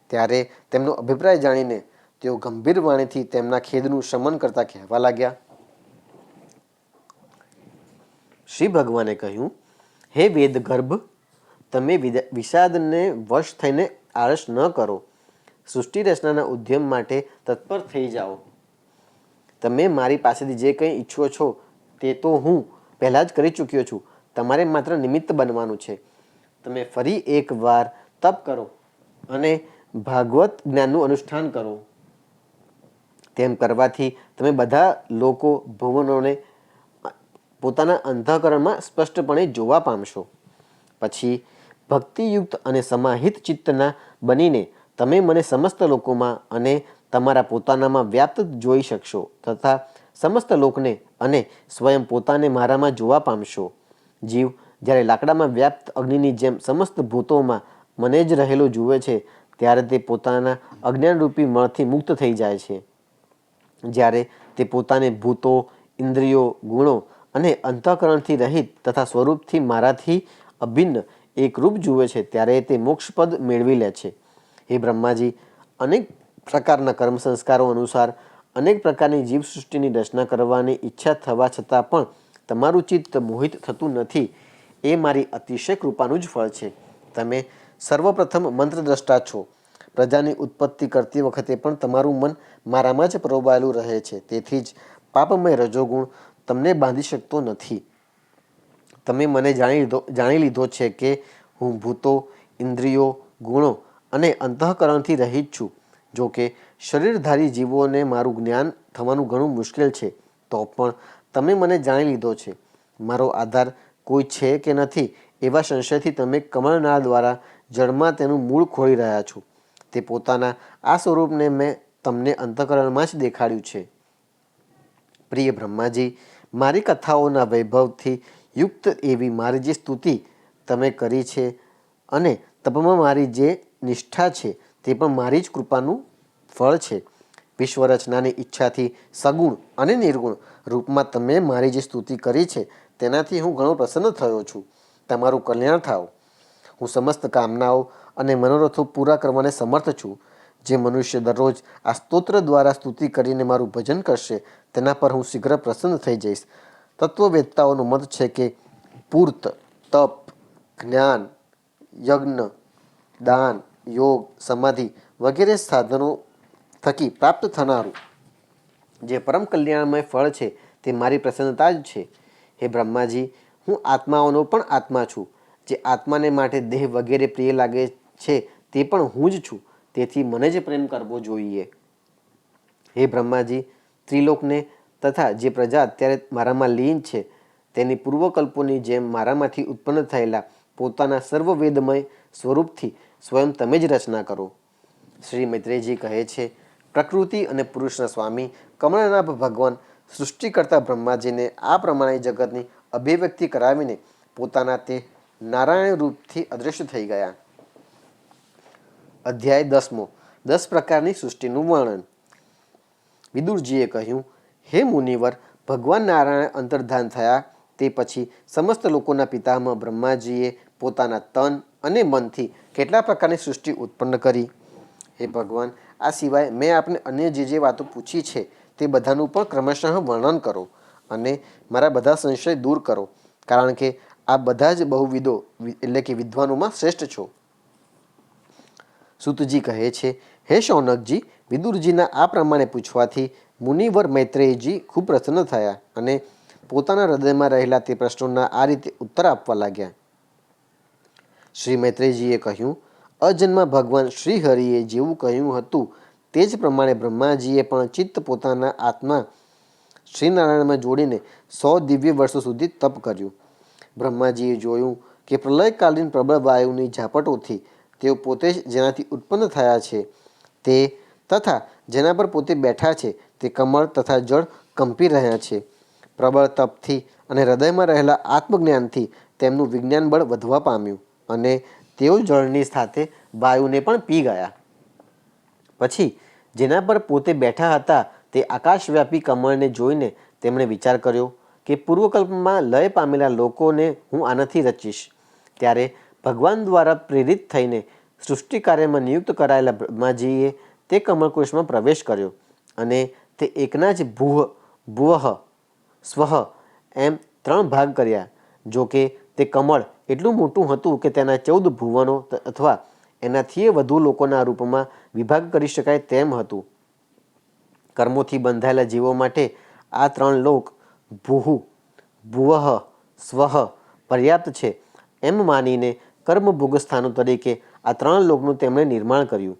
ત્યારે તેમનો અભિપ્રાય જાણીને તેઓ ગંભીર વાણીથી તેમના ખેદનું શમન કરતા કહેવા લાગ્યા. શ્રી ભગવાને કહ્યું, હે વેદ ગર્ભ, તમે વિષાદને વશ થઈને આળસ ન કરો. સૃષ્ટિ રચનાના ઉદ્યમ માટે તત્પર થઈ જાઓ. તમે મારી પાસેથી જે કંઈ ઈચ્છો છો તે તો હું પહેલાં જ કરી ચૂક્યો છું. તમારે માત્ર નિમિત્ત બનવાનું છે. તમે ફરી એકવાર તપ કરો અને ભાગવત જ્ઞાનનું અનુષ્ઠાન કરો. તેમ કરવાથી તમે બધા લોકો ભુવનોને પોતાના અંતઃકરણમાં સ્પષ્ટપણે જોવા પામશો. પછી ભક્તિયુક્ત અને સમાહિત ચિત્તના બનીને તમે મને સમસ્ત લોકોમાં અને તમારા પોતાનામાં વ્યાપ્ત જોઈ શકશો તથા સમસ્ત લોકને અને સ્વયં પોતાને મારામાં જોવા પામશો. જીવ જ્યારે લાકડામાં વ્યાપ્ત અગ્નિની જેમ સમસ્ત ભૂતોમાં મને જ રહેલો જુએ છે ત્યારે તે પોતાના અજ્ઞાનરૂપી મળથી મુક્ત થઈ જાય છે. જ્યારે તે પોતાને ભૂતો, ઇન્દ્રિયો, ગુણો અને અંતઃકરણથી રહિત તથા સ્વરૂપથી મારાથી અભિન્ન એકરૂપ જુએ છે ત્યારે તે મોક્ષપદ મેળવી લે છે. હે બ્રહ્માજી, અનેક પ્રકારના કર્મ સંસ્કારો અનુસાર અનેક પ્રકારની જીવસૃષ્ટિની રચના કરવાની ઈચ્છા થવા છતાં પણ તમારું ચિત્ત મોહિત થતું નથી એ મારી અતિશય કૃપાનું જ ફળ છે. તમે સર્વપ્રથમ મંત્રદ્રષ્ટા છો. પ્રજાની ઉત્પત્તિ કરતી વખતે પણ તમારું મન મારામાં જ પરોવાયેલું રહે છે. તેથી જ પાપમય રજોગુણ તમને બાંધી શકતો નથી. તમે મને જાણી લીધો છે કે હું ભૂતો, ઇન્દ્રિયો, ગુણો અને અંતઃકરણથી રહિત છું. જો કે શરીરધારી જીવોને મારું જ્ઞાન થવાનું ઘણું મુશ્કેલ છે તો પણ તમે મને જાણી લીધો છે. મારો આધાર કોઈ છે કે નથી એવા સંશયથી તમે કમળનાળ દ્વારા જળમાં તેનું મૂળ ખોળી રહ્યા છો. તે પોતાના આ સ્વરૂપને મેં તમને અંતઃકરણમાં જ દેખાડ્યું છે. પ્રિય બ્રહ્માજી, મારી કથાઓના વૈભવથી યુક્ત એવી મારી જે સ્તુતિ તમે કરી છે અને તપમાં મારી જે નિષ્ઠા છે તે પણ મારી જ કૃપાનું ફળ છે. વિશ્વરચનાની ઈચ્છાથી સગુણ અને નિર્ગુણ રૂપમાં તમે મારી જે સ્તુતિ કરી છે તેનાથી હું ઘણો પ્રસન્ન થયો છું. તમારું કલ્યાણ થાવ. હું સમસ્ત કામનાઓ અને મનોરથો પૂરા કરવાને સમર્થ છું. જે મનુષ્ય દરરોજ આ સ્તોત્ર દ્વારા સ્તુતિ કરીને મારું ભજન કરશે તેના પર હું શીઘ્ર પ્રસન્ન થઈ જઈશ. તત્વવેત્તાઓનું મત છે કે પૂર્ત, તપ, જ્ઞાન, યજ્ઞ, દાન, યોગ, સમાધિ વગેરે સાધનો થકી પ્રાપ્ત થનારું જે પરમ કલ્યાણમય ફળ છે તે મારી પ્રસન્નતા જ છે. હે બ્રહ્માજી, હું આત્માઓનો પણ આત્મા છું. જે આત્માને માટે દેહ વગેરે પ્રિય લાગે છે તે પણ હું જ છું. તેથી મને જ પ્રેમ કરવો જોઈએ. હે બ્રહ્માજી, ત્રિલોકને તથા જે પ્રજા અત્યારે મારામાં લીન છે તેની પૂર્વકલ્પોની જેમ મારામાંથી ઉત્પન્ન થયેલા પોતાના સર્વવેદમય સ્વરૂપથી સ્વયં તમે જ રચના કરો. શ્રી મૈત્રેયજી કહે છે, પ્રકૃતિ અને પુરુષના સ્વામી કમળનાભ ભગવાન સૃષ્ટિકર્તા બ્રહ્માજીને આ પ્રમાણે જગતની અભિવ્યક્તિ કરાવીને પોતાના તે નારાયણ રૂપથી અદૃશ્ય થઈ ગયા. અધ્યાય 10. 10 પ્રકારની સૃષ્ટિનું વર્ણન. વિદુરજીએ કહ્યું, હે મુનિવર, ભગવાન નારાયણ અંતર્ધાન થયા તે પછી સમસ્ત લોકોના પિતામહ બ્રહ્માજીએ પોતાના તન અને મનથી કેટલા પ્રકારની સૃષ્ટિ ઉત્પન્ન કરી. હે ભગવાન, આ સિવાય મેં આપને અન્ય જે વાતો પૂછી છે તે બધાનું પણ ક્રમશઃ વર્ણન કરો અને મારા બધા સંશય દૂર કરો, કારણ કે આ બધા જ બહુવિદો એટલે કે વિદ્વાનોમાં શ્રેષ્ઠ છો. સુતજી કહે છે, હે શૌનકજી, વિદુરજીના આ પ્રમાણે પૂછવાથી મુનિવર મૈત્રેયજી ખૂબ પ્રસન્ન થયા અને પોતાના હૃદયમાં રહેલા તે પ્રશ્નોના આ રીતે ઉત્તર આપવા લાગ્યા. શ્રી મૈત્રેયજીએ કહ્યું, અજન્મા ભગવાન શ્રી હરિએ જેવું કહ્યું હતું તે જ પ્રમાણે બ્રહ્માજીએ પણ ચિત્ત પોતાના આત્મા શ્રીનારાયણમાં જોડીને 100 દિવ્ય વર્ષો સુધી તપ કર્યું. બ્રહ્માજીએ જોયું કે પ્રલયકાલીન પ્રબળ વાયુની ઝાપટોથી તેઓ પોતે જ જેનાથી ઉત્પન્ન થયા છે તે તથા જેના પર પોતે બેઠા છે તે કમળ તથા જળ કંપી રહ્યા છે. પ્રબળ તપથી અને હૃદયમાં રહેલા આત્મજ્ઞાનથી તેમનું વિજ્ઞાન બળ વધવા પામ્યું અને તેઓ જળની સાથે વાયુને પણ પી ગયા. પછી જેના પર પોતે બેઠા હતા તે આકાશવ્યાપી કમળને જોઈને તેમણે વિચાર કર્યો કે પૂર્વકલ્પમાં લય પામેલા લોકોને હું આનાથી રચીશ. ત્યારે ભગવાન દ્વારા પ્રેરિત થઈને સૃષ્ટિ કાર્યમાં નિયુક્ત કરાયેલા બ્રહ્માજીએ તે કમળકોશમાં પ્રવેશ કર્યો અને તે એકના જ ભુવઃ સ્વઃ એમ 3 ભાગ કર્યા. જો કે તે કમળ એટલું મોટું હતું કે તેના 14 ભુવનો અથવા એનાથી વધુ લોકોના રૂપમાં વિભાગ કરી શકાય તેમ હતું. કર્મોથી બંધાયેલા જીવો માટે આ 3 લોક ભૂહુ ભુવઃ સ્વઃ પર્યાપ્ત છે એમ માનીને કર્મભોગ સ્થાનો તરીકે આ 3 લોકનું તેમણે નિર્માણ કર્યું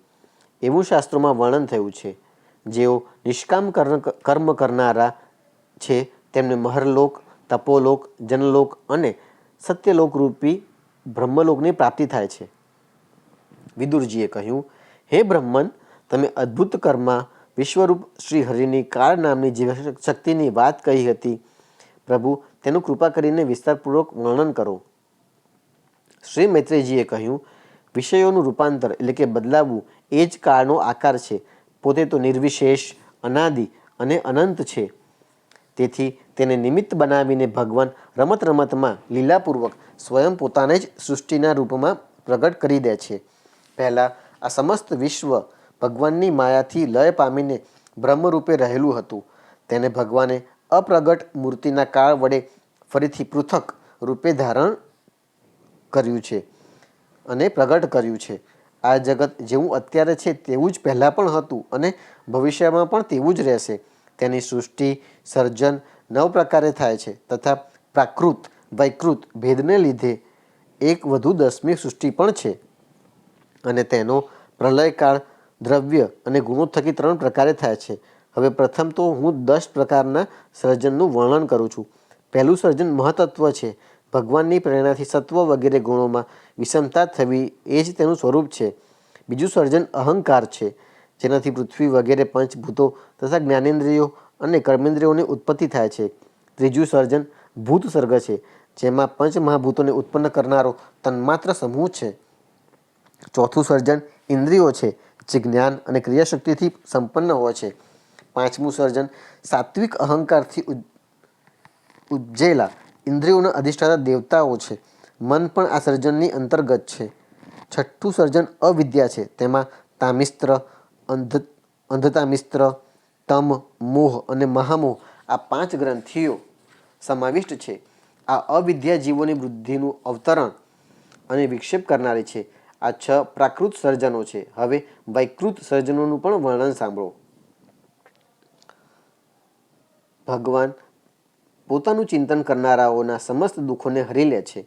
એવું શાસ્ત્રોમાં વર્ણન થયું છે. જેઓ નિષ્કામ કર્મ કરનારા છે તેમને મહરલોક, તપોલોક, જનલોક અને સત્યલોક રૂપી બ્રહ્મલોકની પ્રાપ્તિ થાય છે. વિદુરજીએ કહ્યું, હે બ્રહ્મન, તમે અદ્ભુત કર્મા વિશ્વરૂપ શ્રી હરિની કાળ નામની જીવ શક્તિની વાત કહી હતી. પ્રભુ તેનું કૃપા કરીને વિસ્તારપૂર્વક વર્ણન કરો. શ્રી મૈત્રેયજીએ કહ્યું, વિષયોનું રૂપાંતર એટલે કે બદલાવવું એ જ કાળનો આકાર છે. પોતે તો નિર્વિશેષ, અનાદિ અને અનંત છે. તેથી તેને નિમિત્ત બનાવીને ભગવાન રમત રમતમાં લીલાપૂર્વક સ્વયં પોતાને જ સૃષ્ટિના રૂપમાં પ્રગટ કરી દે છે. પહેલાં આ સમસ્ત વિશ્વ ભગવાનની માયાથી લય પામીને બ્રહ્મરૂપે રહેલું હતું. તેને ભગવાને અપ્રગટ મૂર્તિના કાળ વડે ફરીથી પૃથક રૂપે ધારણ કર્યું છે અને પ્રગટ કર્યું છે. આ જગત જેવું અત્યારે છે તેવું જ પહેલાં પણ હતું અને ભવિષ્યમાં પણ તેવું જ રહેશે. તેની સૃષ્ટિ સર્જન 9 પ્રકારે થાય છે તથા પ્રાકૃત વૈકૃત ભેદને લીધે એક વધુ 10મી સૃષ્ટિ પણ છે અને તેનો પ્રલયકાળ દ્રવ્ય અને ગુણો થકી 3 પ્રકારે થાય છે. હવે પ્રથમ તો હું 10 પ્રકારના સર્જનનું વર્ણન કરું છું. પહેલું સર્જન મહતત્વ છે. ભગવાનની પ્રેરણાથી સત્વ વગેરે ગુણોમાં વિષમતા થવી એ જ તેનું સ્વરૂપ છે. બીજું સર્જન અહંકાર છે, જેનાથી પૃથ્વી વગેરે પંચભૂતો તથા જ્ઞાનેન્દ્રિયો અને કર્મેન્દ્રિયોની ઉત્પત્તિ થાય છે. ત્રીજું સર્જન ભૂત સર્ગ છે, જેમાં પંચમહાભૂતોને ઉત્પન્ન કરનારો તન્માત્ર સમૂહ છે. ચોથું સર્જન ઇન્દ્રિયો છે, જે જ્ઞાન અને ક્રિયાશક્તિથી સંપન્ન હોય છે. પાંચમું સર્જન સાત્વિક અહંકારથી ઉપજેલા ઇન્દ્રિયોના અધિષ્ઠાતા દેવતાઓ છે. મન પણ આ સર્જનની અંતર્ગત છે. છઠ્ઠું સર્જન અવિદ્યા છે. તેમાં તામિસ્ત્ર, અંધતામિસ્ત્ર, તમ, મોહ અને મહામોહ આ 5 ગ્રંથિઓ સમાવિષ્ટ છે. આ અવિદ્યા જીવોની બુદ્ધિનું અવતરણ અને વિક્ષેપ કરનારી છે. આ 6 પ્રાકૃત સર્જનો છે. હવે વૈકૃત સર્જનોનું પણ વર્ણન સાંભળો. ભગવાન પોતાનું ચિંતન કરનારાઓના સમસ્ત દુઃખોને હરી લે છે.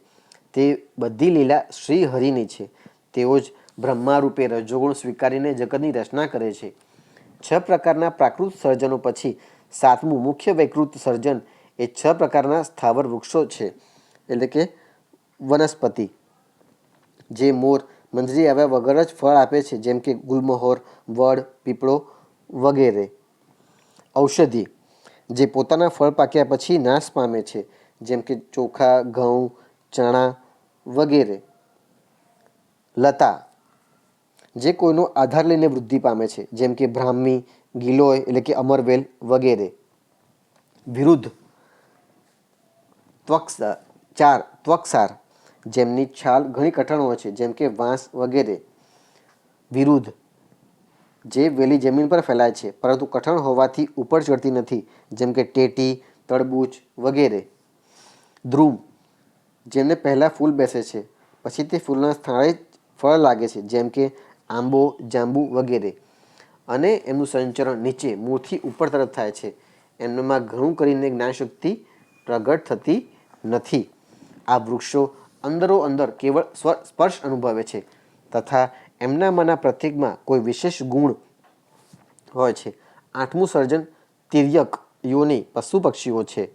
તે બધી લીલા શ્રી હરિની છે. તેઓ જ બ્રહ્મા રૂપે રજોગુણ સ્વીકારીને જગતની રચના કરે છે. 6 પ્રકારના પ્રાકૃત સર્જનો પછી 7મું મુખ્ય વૈકૃત સર્જન એ 6 પ્રકારના સ્થાવર વૃક્ષો છે, એટલે કે વનસ્પતિ, જે મોર મંજરી આવ્યા વગર જ ફળ આપે છે, જેમ કે ગુલમહોર, વડ, પીપળો વગેરે. ઔષધિ, જે પોતાના ફળ પાક્યા પછી નાશ પામે છે, જેમ કે ચોખા, ઘઉં, ચણા વગેરે. લતા, જે કોઈનો આધાર લઈને વૃદ્ધિ પામે છે, જેમ કે બ્રાહ્મી, ગિલોય એટલે કે અમરવેલ વગેરે. વિરુદ્ધ, ત્વક્સાર, જેમની છાલ ઘણી કઠણ હોય છે, જેમ કે વાંસ વગેરે. વિરુદ્ધ, જે વેલી જમીન પર ફેલાય છે પરંતુ કઠણ હોવાથી ઉપર ચડતી નથી, જેમ કે ટેટી, તરબૂચ વગેરે. દ્રુમ, જેમને પહેલાં ફૂલ બેસે છે પછી તે ફૂલના સ્થળે જ ફળ લાગે છે, જેમ કે આંબો, જાંબુ વગેરે. અને એમનું સંચરણ નીચે મૂળથી ઉપર તરફ થાય છે. એમનામાં ઘણું કરીને જ્ઞાનશક્તિ પ્રગટ થતી નથી. આ વૃક્ષો અંદરો અંદર કેવળ સ્પર્શ અનુભવે છે, તથા એમનામાંના પ્રત્યેકમાં કોઈ વિશેષ ગુણ હોય છે. 8મું સર્જન તિર્યક યોનિ પશુ પક્ષીઓ છે.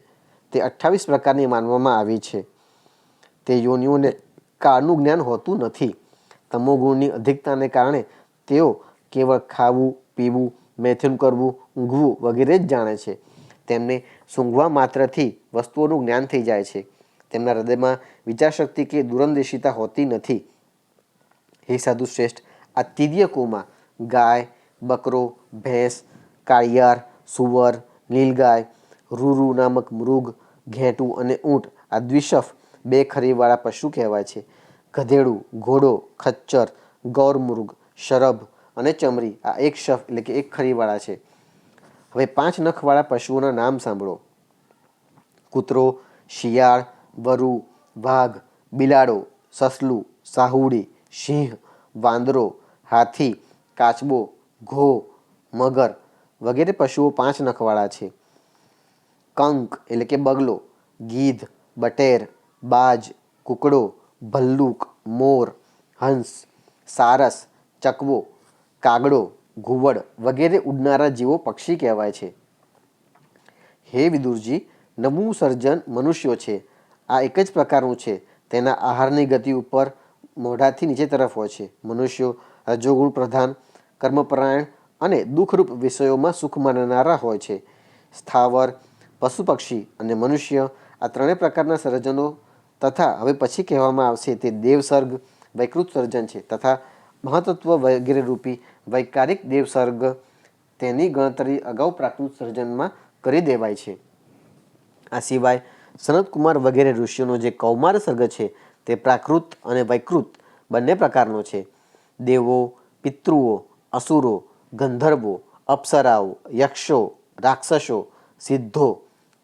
તે 28 પ્રકારની માનવામાં આવી છે. તે યોનિઓને કાળનું જ્ઞાન હોતું નથી. તમોગુણની અધિકતાને કારણે તેઓ કેવળ ખાવું, પીવું, મૈથુન કરવું, ઊંઘવું વગેરે જ જાણે છે. તેમને સૂંઘવા માત્રથી વસ્તુઓનું જ્ઞાન થઈ જાય છે. તેમના હૃદયમાં વિચારશક્તિ કે દૂરંદેશિતા હોતી નથી. હે સાધુ શ્રેષ્ઠ, આ તિર્યકોમાં ગાય, બકરો, ભેંસ, કાળિયાર, સુવર, નીલગાય, રૂરુ નામક મૃગ, ઘેટું અને ઊંટ આ દ્વિશફ 2 ખરીવાળા પશુ કહેવાય છે. ગધેડું, ઘોડો, ખચ્ચર, ગૌરમૃગ, શરભ અને ચમરી આ 1 શફ એટલે કે 1 ખરીવાળા છે. હવે 5 નખવાળા પશુઓના નામ સાંભળો. કૂતરો, શિયાળ, વરુ, વાઘ, બિલાડો, સસલું, સાહુડી, સિંહ, વાંદરો, હાથી, કાચબો, ઘો, મગર વગેરે પશુઓ 5 નખવાળા છે. કંક એટલે કે બગલો, ગીધ, બટેર, બાજ, કુકડો, ભલ્લુક, મોર, હંસ, સારસ, ચકવો, કાગડો, ઘુવડ વગેરે ઉડનારા જીવો પક્ષી કહેવાય છે. હે વિદુરજી, 9મું સર્જન મનુષ્યો છે. આ એક જ પ્રકારનું છે. તેના આહારની ગતિ ઉપર મોઢાથી નીચે તરફ હોય છે. મનુષ્યો રજોગુણ પ્રધાન, કર્મપરાયણ અને દુઃખરૂપ વિષયોમાં સુખ માનનારા હોય છે. સ્થાવર, પશુ પક્ષી અને મનુષ્ય આ 3 પ્રકારના સર્જનો તથા હવે પછી કહેવામાં આવશે તે દેવસર્ગ વૈકૃત સર્જન છે તથા મહતત્વ વગેરે રૂપી વૈકારિક દેવસર્ગ તેની ગણતરી અગાઉ પ્રાકૃત સર્જનમાં કરી દેવાય છે. આ સિવાય સનતકુમાર વગેરે ઋષિઓનો જે કૌમાર સર્ગ છે તે પ્રાકૃત અને વૈકૃત બંને પ્રકારનો છે. દેવો, પિતૃઓ, અસુરો, ગંધર્વો, અપ્સરાઓ, યક્ષો, રાક્ષસો, સિદ્ધો,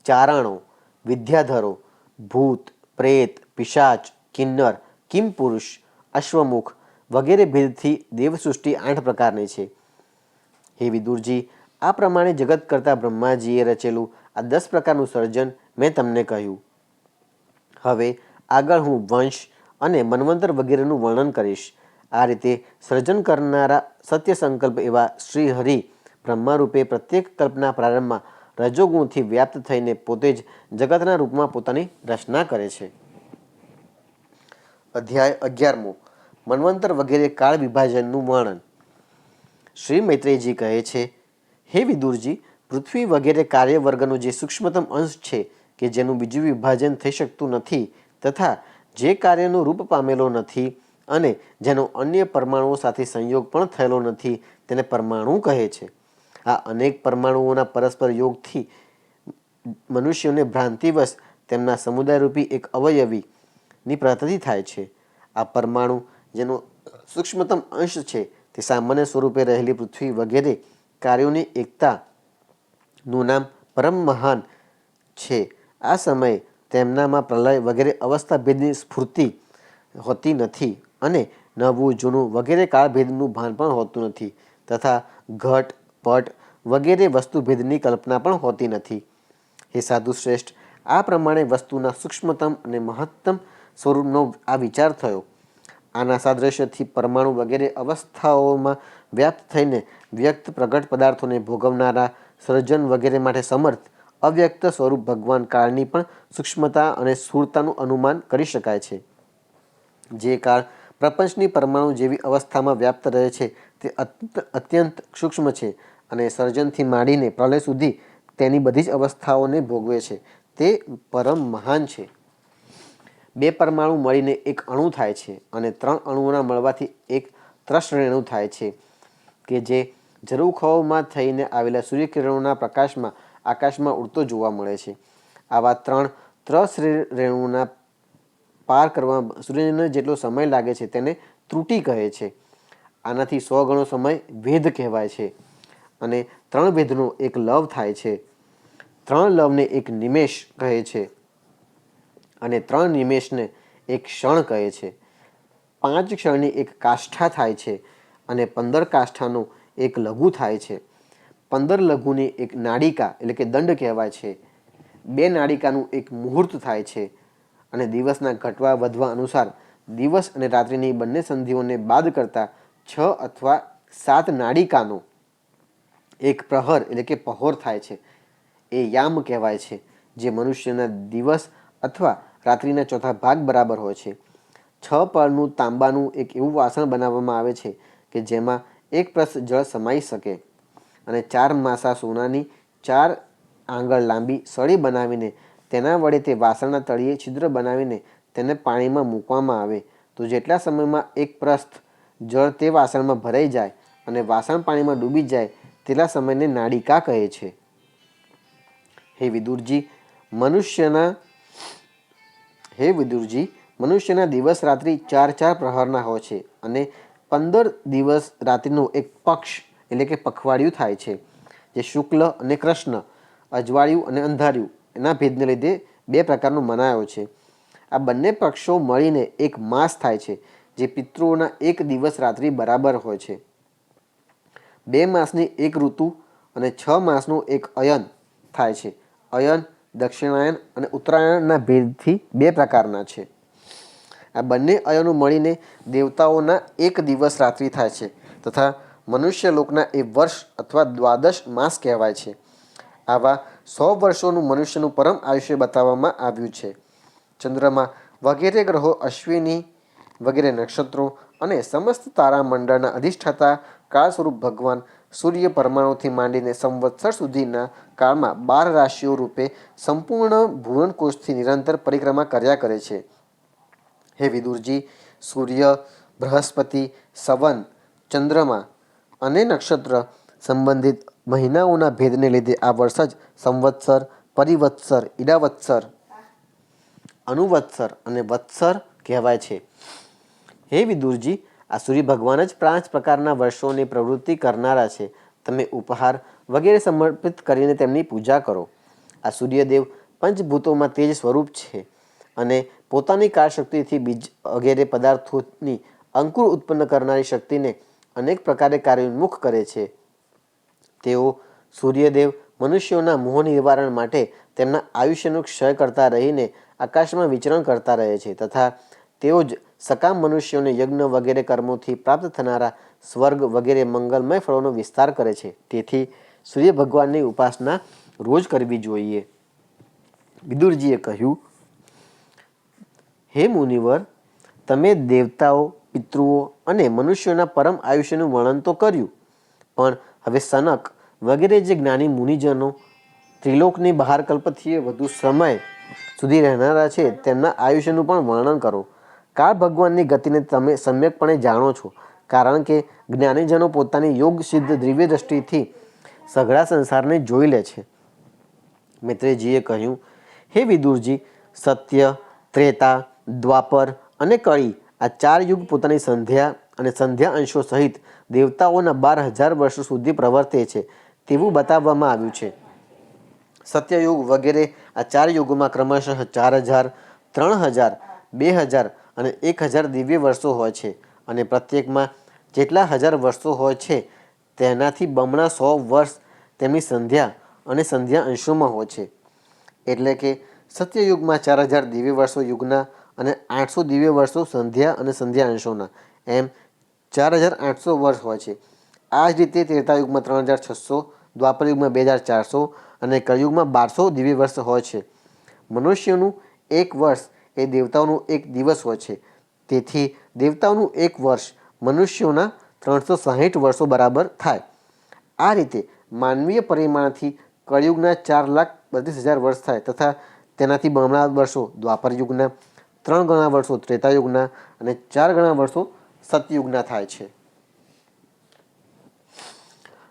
ચારણો, વિદ્યાધરો, ભૂત, પ્રેત, પિશાચ, કિન્નર, કિમપુરુષ, અશ્વમુખ વગેરે ભેદથી દેવસૃષ્ટિ 8 પ્રકારની છે. હે વિદુરજી, આ પ્રમાણે જગત કરતા બ્રહ્માજીએ રચેલું આ 10 પ્રકારનું સર્જન મેં તમને કહ્યું. હવે આગળ હું વંશ અને મન્વંતર વગેરેનું વર્ણન કરીશ. આ રીતે સર્જન કરનારા સત્ય સંકલ્પ એવા શ્રી હરિ બ્રહ્મારૂપે પ્રત્યેક કલ્પના પ્રારંભમાં રજોગુણથી વ્યાપ્ત થઈને પોતે જ જગતના રૂપમાં પોતાની રચના કરે છે. અધ્યાય 11મો મન્વંતર વગેરે કાળ વિભાજનનું વર્ણન. શ્રી મૈત્રેયજી કહે છે, હે વિદુરજી, પૃથ્વી વગેરે કાર્યવર્ગનો જે સૂક્ષ્મતમ અંશ છે કે જેનું બીજું વિભાજન થઈ શકતું નથી તથા જે કાર્યનું રૂપ પામેલો નથી અને જેનો અન્ય પરમાણુઓ સાથે સંયોગ પણ થયેલો નથી તેને પરમાણુ કહે છે. આ અનેક પરમાણુઓના પરસ્પર યોગથી મનુષ્યોને ભ્રાંતિવશ તેમના સમુદાયરૂપી એક અવયવીની પ્રતીતિ થાય છે. આ પરમાણુ જેનો સૂક્ષ્મતમ અંશ છે તે સામાન્ય સ્વરૂપે રહેલી પૃથ્વી વગેરે કાર્યોની એકતાનું નામ પરમ મહાન છે. આ સમયે તેમનામાં પ્રલય વગેરે અવસ્થા ભેદની સ્ફૂર્તિ હોતી નથી અને નવું જૂનું વગેરે કાળભેદનું ભાન પણ હોતું નથી તથા ઘટ પટ વગેરે વસ્તુભેદની કલ્પના પણ હોતી નથી. હે સાધુ શ્રેષ્ઠ, આ પ્રમાણે વસ્તુના સૂક્ષ્મતમ અને મહત્તમ સ્વરૂપનો આ વિચાર થયો. આના સાદ્રશ્યથી પરમાણુ વગેરે અવસ્થાઓમાં વ્યાપ્ત થઈને વ્યક્ત પ્રગટ પદાર્થોને ભોગવનારા સર્જન વગેરે માટે સમર્થ અવ્યક્ત સ્વરૂપ ભગવાન કાળની પણ સૂક્ષ્મતા અને સ્થૂળતાનું અનુમાન કરી શકાય છે. જે કાળ પ્રપંચની પરમાણુ જેવી અવસ્થામાં વ્યાપ્ત રહે છે તે અત્યંત સૂક્ષ્મ છે અને સર્જનથી માંડીને પ્રલય સુધી તેની બધી જ અવસ્થાઓને ભોગવે છે. તે પરમ મહાન છે. 2 પરમાણુ મળીને એક અણુ થાય છે અને 3 અણુઓના મળવાથી એક ત્રસરેણુ થાય છે કે જે ઝરૂખાઓમાં થઈને આવેલા સૂર્યકિરણોના પ્રકાશમાં આકાશમાં ઉડતો જોવા મળે છે. આવા 3 ત્રસરેણુના પાર કરવામાં સૂર્યને જેટલો સમય લાગે છે તેને ત્રુટિ કહે છે. આનાથી 100 ગણો સમય વેધ કહેવાય છે અને 3 વેધનો એક લવ થાય છે. 3 લવને એક નિમેષ કહે છે અને 3 નિમેષને એક ક્ષણ કહે છે. 5 ક્ષણની એક કાષ્ઠા થાય છે અને 15 કાષ્ઠાનો એક લઘુ થાય છે. 15 લઘુની એક નાડિકા એટલે કે દંડ કહેવાય છે. 2 નાડિકાનું એક મુહૂર્ત થાય છે અને દિવસના ઘટવા વધવા અનુસાર દિવસ અને રાત્રિની બંને સંધિઓને બાદ કરતા 6 અથવા 7 નાડિકાનો એક પ્રહર એટલે કે પહોર થાય છે એ યામ કહેવાય છે, જે મનુષ્યના દિવસ અથવા રાત્રિના ચોથા ભાગ બરાબર હોય છે. 6 પળનું તાંબાનું એક એવું વાસણ બનાવવામાં આવે છે કે જેમાં 1 પ્રસ્થ જળ સમાઈ શકે અને 4 માસા સોનાની 4 આંગળ લાંબી સળી બનાવીને તેના વડે તે વાસણના તળિયે છિદ્ર બનાવીને તેને પાણીમાં મૂકવામાં આવે તો જેટલા સમયમાં 1 પ્રસ્થ જળ તે વાસણમાં ભરાઈ જાય અને વાસણ પાણીમાં ડૂબી જાય તેટલા સમયને નાડિકા કહે છે. હે વિદુરજી, મનુષ્યના દિવસ રાત્રિ 4 પ્રહરના હોય છે અને 15 દિવસ રાત્રિનો એક પક્ષ એટલે કે પખવાડિયું થાય છે, જે શુક્લ અને કૃષ્ણ, અજવાળિયું અને અંધારિયું એના ભેદને લીધે 2 પ્રકારનો મનાયો છે. આ બંને પક્ષો મળીને એક માસ થાય છે, જે પિતૃઓના 1 દિવસ રાત્રિ બરાબર હોય છે. 2 માસની એક ઋતુ અને 6 માસનું એક અયન થાય છે. અયન દક્ષિણાયન અને ઉત્તરાયણના ભેદથી 2 પ્રકારના છે. આ બંને અયનો મળીને દેવતાઓના 1 દિવસ રાત્રિ થાય છે તથા મનુષ્ય લોકના એ વર્ષ અથવા દ્વાદશ માસ કહેવાય છે. આવા 100 વર્ષોનું મનુષ્યનું પરમ આયુષ્ય બતાવવામાં આવ્યું છે. ચંદ્રમા વગેરે ગ્રહો, અશ્વિની વગેરે નક્ષત્રો અને સમસ્ત તારામંડળના અધિષ્ઠાતા કાળ સ્વરૂપ ભગવાન સૂર્ય પરમાણુથી માંડીને સંવત્સર સુધીના કાળમાં 12 રાશિઓ રૂપે સંપૂર્ણ ભુવનકોશથી નિરંતર પરિક્રમા કર્યા કરે છે. હે વિદુરજી, સૂર્ય, બૃહસ્પતિ, સવન, ચંદ્રમા અને નક્ષત્ર સંબંધિત મહિનાઓના ભેદને લીધે આ વર્ષ જ સંવત્સર, પરિવત્સર, ઈડાવત્સર, અનુવત્સર અને વત્સર કહેવાય છે. હે વિદુરજી, આ સૂર્ય ભગવાન જ 5 પ્રકારના વર્ષોની પ્રવૃત્તિ કરનારા છે. તમે ઉપહાર વગેરે સમર્પિત કરીને તેમની પૂજા કરો. આ સૂર્યદેવ પંચભૂતોમાં તેજ સ્વરૂપ છે અને પોતાની કાળશક્તિથી બીજ વગેરે પદાર્થોની અંકુર ઉત્પન્ન કરનારી શક્તિને અનેક પ્રકારે કાર્યોન્મુખ કરે છે. તેઓ સૂર્યદેવ મનુષ્યોના મોહ નિવારણ માટે તેમના આયુષ્યનો ક્ષય કરતા રહીને આકાશમાં વિચરણ કરતા રહે છે તથા તેઓ જ સકામ મનુષ્યોને યજ્ઞ વગેરે કર્મોથી પ્રાપ્ત થનારા સ્વર્ગ વગેરે મંગલમય ફળોનો વિસ્તાર કરે છે. તેથી સૂર્ય ભગવાનની ઉપાસના રોજ કરવી જોઈએ. વિદુરજીએ કહ્યું, હે મુનિવર, તમે દેવતાઓ, પિતૃઓ અને મનુષ્યોના પરમ આયુષ્યનું વર્ણન તો કર્યું, પણ હવે સનક વગેરે જે જ્ઞાની મુનિજનો ત્રિલોકની બહાર કલ્પથી વધુ સમય સુધી રહેનારા છે તેમના આયુષ્યનું પણ વર્ણન કરો. કાળ ભગવાનની ગતિને તમે સમ્યકપણે જાણો છો, કારણ કે જ્ઞાનીજનો પોતાની યોગ સિદ્ધ દિવ્ય દ્રષ્ટિથી સઘળા સંસારને જોઈ લે છે. મૈત્રેયજીએ કહ્યું, હે વિદુરજી, સત્ય, ત્રેતા, દ્વાપર અને કળી આ 4 યુગ પોતાની સંધ્યા અને સંધ્યા અંશો સહિત દેવતાઓના 12,000 વર્ષો સુધી પ્રવર્તે છે તેવું બતાવવામાં આવ્યું છે. સત્યયુગ વગેરે આ 4 યુગોમાં ક્રમશઃ 4,000, 3,000, 2,000 અને 1,000 દિવ્ય વર્ષો હોય છે અને પ્રત્યેકમાં જેટલા હજાર વર્ષો હોય છે તેનાથી બમણા 100 વર્ષ તેમની સંધ્યા અને સંધ્યા અંશોમાં હોય છે. એટલે કે સત્યયુગમાં 4,000 દિવ્ય વર્ષો યુગના અને 800 દિવ્ય વર્ષો સંધ્યા અને સંધ્યા અંશોના, એમ 4,800 વર્ષ હોય છે. આ જ રીતે ત્રેતાયુગમાં 3,600, દ્વાપરયુગમાં 2,400 અને કળિયુગમાં 1,200 દિવ્ય વર્ષ હોય છે. મનુષ્યનું 1 વર્ષ એ દેવતાઓનું 1 દિવસ હોય છે. તેથી દેવતાઓનું 1 વર્ષ મનુષ્યોના 360 વર્ષો બરાબર થાય. આ રીતે માનવીય પરિમાણથી કળિયુગના 4,32,000 વર્ષ થાય તથા તેનાથી બમણા વર્ષો દ્વાપર યુગના, 3 ગણા વર્ષો ત્રેતાયુગના અને 4 ગણા વર્ષો સતયુગના થાય છે.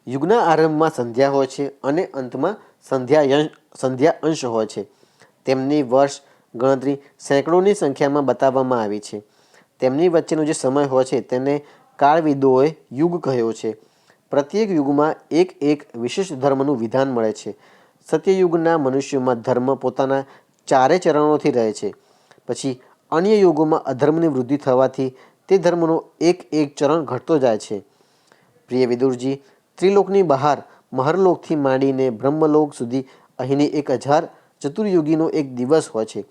યુગના આરંભમાં સંધ્યા હોય છે અને અંતમાં સંધ્યા અંશ હોય છે. તેમની વર્ષ ગણતરી સેંકડોની સંખ્યામાં બતાવવામાં આવી છે. તેમની વચ્ચેનો જે સમય હોય છે તેને કાળવિદોએ યુગ કહ્યો છે. પ્રત્યેક યુગમાં એક વિશેષ ધર્મનું વિધાન મળે છે. સત્યયુગના મનુષ્યોમાં ધર્મ પોતાના 4 ચરણોથી રહે છે. પછી અન્ય યુગોમાં અધર્મની વૃદ્ધિ થવાથી તે ધર્મનો એક ચરણ ઘટતો જાય છે. પ્રિય વિદુરજી, ત્રિલોકની બહાર મહરલોકથી માંડીને બ્રહ્મલોક સુધી અહીંની 1,000 ચતુર્યુગીનો એક દિવસ હોય છે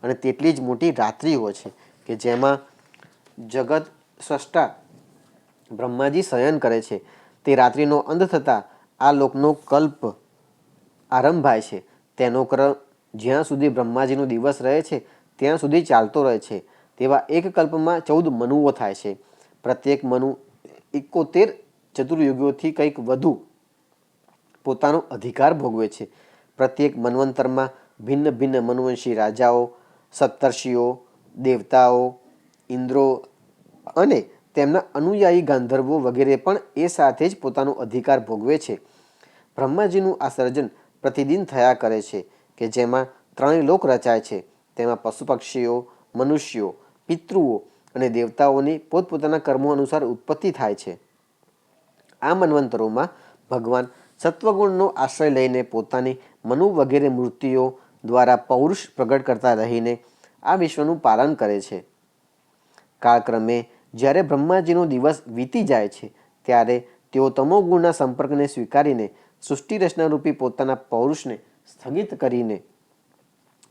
અને તેટલી જ મોટી રાત્રિ હોય છે કે જેમાં જગત સ્રષ્ટા બ્રહ્માજી શયન કરે છે. તે રાત્રિનો અંત થતાં આ લોકનો કલ્પ આરંભાય છે. તેનો ક્રમ જ્યાં સુધી બ્રહ્માજીનો દિવસ રહે છે ત્યાં સુધી ચાલતો રહે છે. તેવા એક કલ્પમાં 14 મનુઓ થાય છે. પ્રત્યેક મનુ 71 ચતુર્યુગોથી કંઈક વધુ પોતાનો અધિકાર ભોગવે છે. પ્રત્યેક મન્વંતરમાં ભિન્ન ભિન્ન મનુવંશી રાજાઓ, સપ્તર્ષિઓ, દેવતાઓ, ઇન્દ્રો અને તેમના અનુયાયી ગાંધર્વો વગેરે પણ એ સાથે જ પોતાનો અધિકાર ભોગવે છે. બ્રહ્માજીનું આ સર્જન પ્રતિદિન થયા કરે છે કે જેમાં 3 લોક રચાય છે. તેમાં પશુ પક્ષીઓ, મનુષ્યો, પિતૃઓ અને દેવતાઓની પોતપોતાના કર્મો અનુસાર ઉત્પત્તિ થાય છે. આ મન્વંતરોમાં ભગવાન સત્વગુણનો આશ્રય લઈને પોતાની મનુ વગેરે મૂર્તિઓ દ્વારા પૌરુષ પ્રગટ કરતા રહીને આ વિશ્વનું પાલન કરે છે. કાળક્રમે જ્યારે બ્રહ્માજીનો દિવસ વીતી જાય છે ત્યારે તેઓ તમોગુણના સંપર્કને સ્વીકારીને સૃષ્ટિ રચનારૂપી પોતાના પૌરુષને સ્થગિત કરીને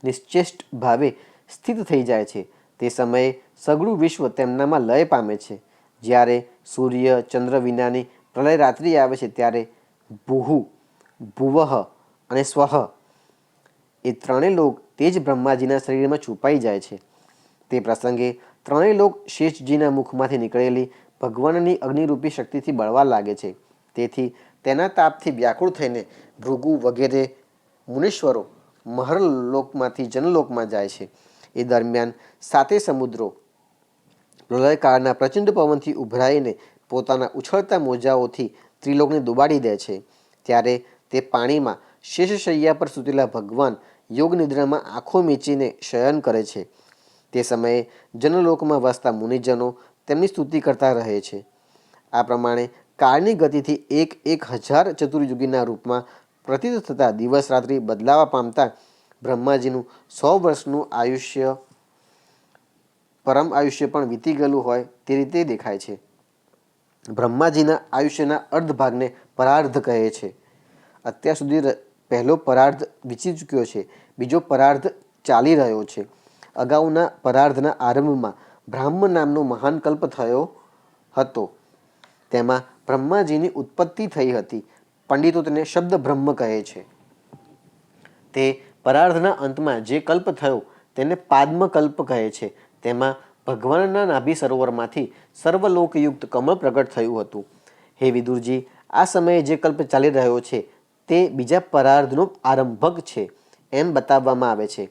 નિશ્ચેષ્ટ ભાવે સ્થિત થઈ જાય છે. તે સમયે સઘળું વિશ્વ તેમનામાં લય પામે છે. જ્યારે સૂર્ય ચંદ્ર વિનાની પ્રલય રાત્રિ આવે છે ત્યારે ભૂહુ, ભુવઃ અને સ્વઃ એ 3 લોક તે જ બ્રહ્માજીના શરીરમાં છુપાઈ જાય છે. તે પ્રસંગે 3 લોક શેષજીના મુખમાંથી નીકળેલી ભગવાનની અગ્નિરૂપી શક્તિથી બળવા લાગે છે. તેથી તેના તાપથી વ્યાકુળ થઈને ભૃગુ વગેરે મુનીશ્વરો મહર્લોકમાંથી જનલોકમાં જાય છે. એ દરમિયાન 7 સમુદ્રો પ્રલયકાળના પ્રચંડ પવનથી ઉભરાઈને પોતાના ઉછળતા મોજાઓથી ત્રિલોકને દુબાડી દે છે. ત્યારે તે પાણીમાં શેષશૈયા પર સૂતેલા ભગવાન યોગ નિદ્રામાં આંખો મીચીને શયન કરે છે. તે સમયે જનલોકમાં વસતા મુનિજનો તેમની સ્તુતિ કરતા રહે છે. આ પ્રમાણે કાળની ગતિથી 1000 ચતુર્યુગીના રૂપમાં પ્રતીત થતા દિવસ રાત્રિ બદલાવા પામતા બ્રહ્માજીનું 100 વર્ષનું આયુષ્ય પરમ આયુષ્ય પણ વીતી ગયેલું હોય તે રીતે દેખાય છે. બ્રહ્માજીના આયુષ્યના અર્ધ ભાગને પરાર્ધ કહે છે. અત્યાર સુધી પહેલો પરાર્ધ વીતી ચૂક્યો છે, બીજો પરાર્ધ ચાલી રહ્યો છે. અગાઉના પરાર્ધના આરંભમાં બ્રાહ્મ નામનો મહાન કલ્પ થયો હતો. તેમાં બ્રહ્માજીની ઉત્પત્તિ થઈ હતી. પંડિતો તેને શબ્દ બ્રહ્મ કહે છે. તે પરાર્ધના અંતમાં જે કલ્પ થયો તેને પાદ્મ કલ્પ કહે છે. તેમાં ભગવાનના નાભી સરોવરમાંથી સર્વલોકયુક્ત કમળ પ્રગટ થયું હતું. હે વિદુરજી, આ સમયે જે કલ્પ ચાલી રહ્યો છે તે બીજા પરાર્ધનો આરંભક છે એમ બતાવવામાં આવે છે.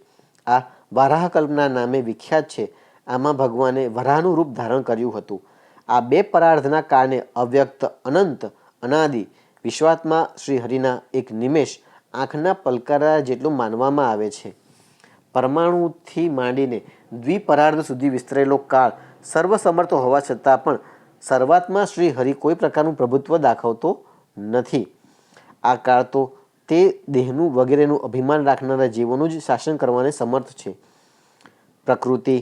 આ વારાહ કલ્પના નામે વિખ્યાત છે. આમાં ભગવાને વરાહનું રૂપ ધારણ કર્યું હતું. આ 2 પરાર્ધના કાળને અવ્યક્ત, અનંત, અનાદિ, વિશ્વાત્મા શ્રી હરિના એક નિમેષ આંખના પલકારા જેટલું માનવામાં આવે છે. પરમાણુથી માંડીને દ્વિપરાર્ધ સુધી વિસ્તરેલો કાળ સર્વસમર્થ હોવા છતાં પણ સર્વાત્મા શ્રી હરિ કોઈ પ્રકારનું પ્રભુત્વ દાખવતો નથી. આ કાળ તો તે દેહનું વગેરેનું અભિમાન રાખનારા જીવોનું જ શાસન કરવાને સમર્થ છે. પ્રકૃતિ,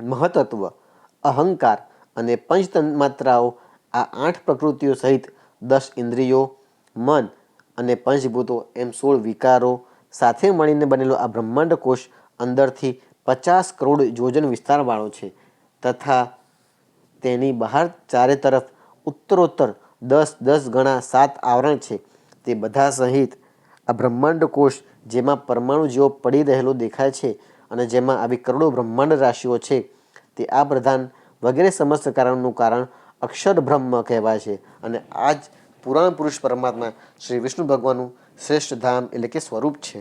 મહતત્વ, અહંકાર અને પંચતન્માત્રાઓ આ 8 પ્રકૃતિઓ સહિત 10 ઇન્દ્રિયો, મન અને પંચભૂતો એમ 16 વિકારો સાથે મળીને બનેલો આ બ્રહ્માંડ કોષ અંદરથી 50 કરોડ યોજન વિસ્તારવાળો છે તથા તેની બહાર ચારે તરફ ઉત્તરોત્તર 10 ગણા 7 આવરણ છે. તે બધા સહિત આ બ્રહ્માંડ કોષ જેમાં પરમાણુ જેવો પડી રહેલો દેખાય છે અને જેમાં આવી કરોડો બ્રહ્માંડ રાશિઓ છે તે આ પ્રધાન વગેરે સમસ્ત કારણનું કારણ અક્ષર બ્રહ્મ કહેવાય છે. અને આ જ પુરાણ પુરુષ પરમાત્મા શ્રી વિષ્ણુ ભગવાનનું શ્રેષ્ઠ ધામ એટલે કે સ્વરૂપ છે.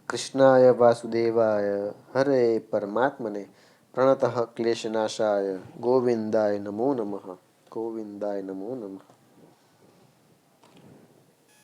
કૃષ્ણાય વાસુદેવાય હરે પરમાત્મને પ્રણતઃ ક્લેશનાશાય ગોવિંદાય નમો નમઃ. ગોવિંદાય નમો નમઃ.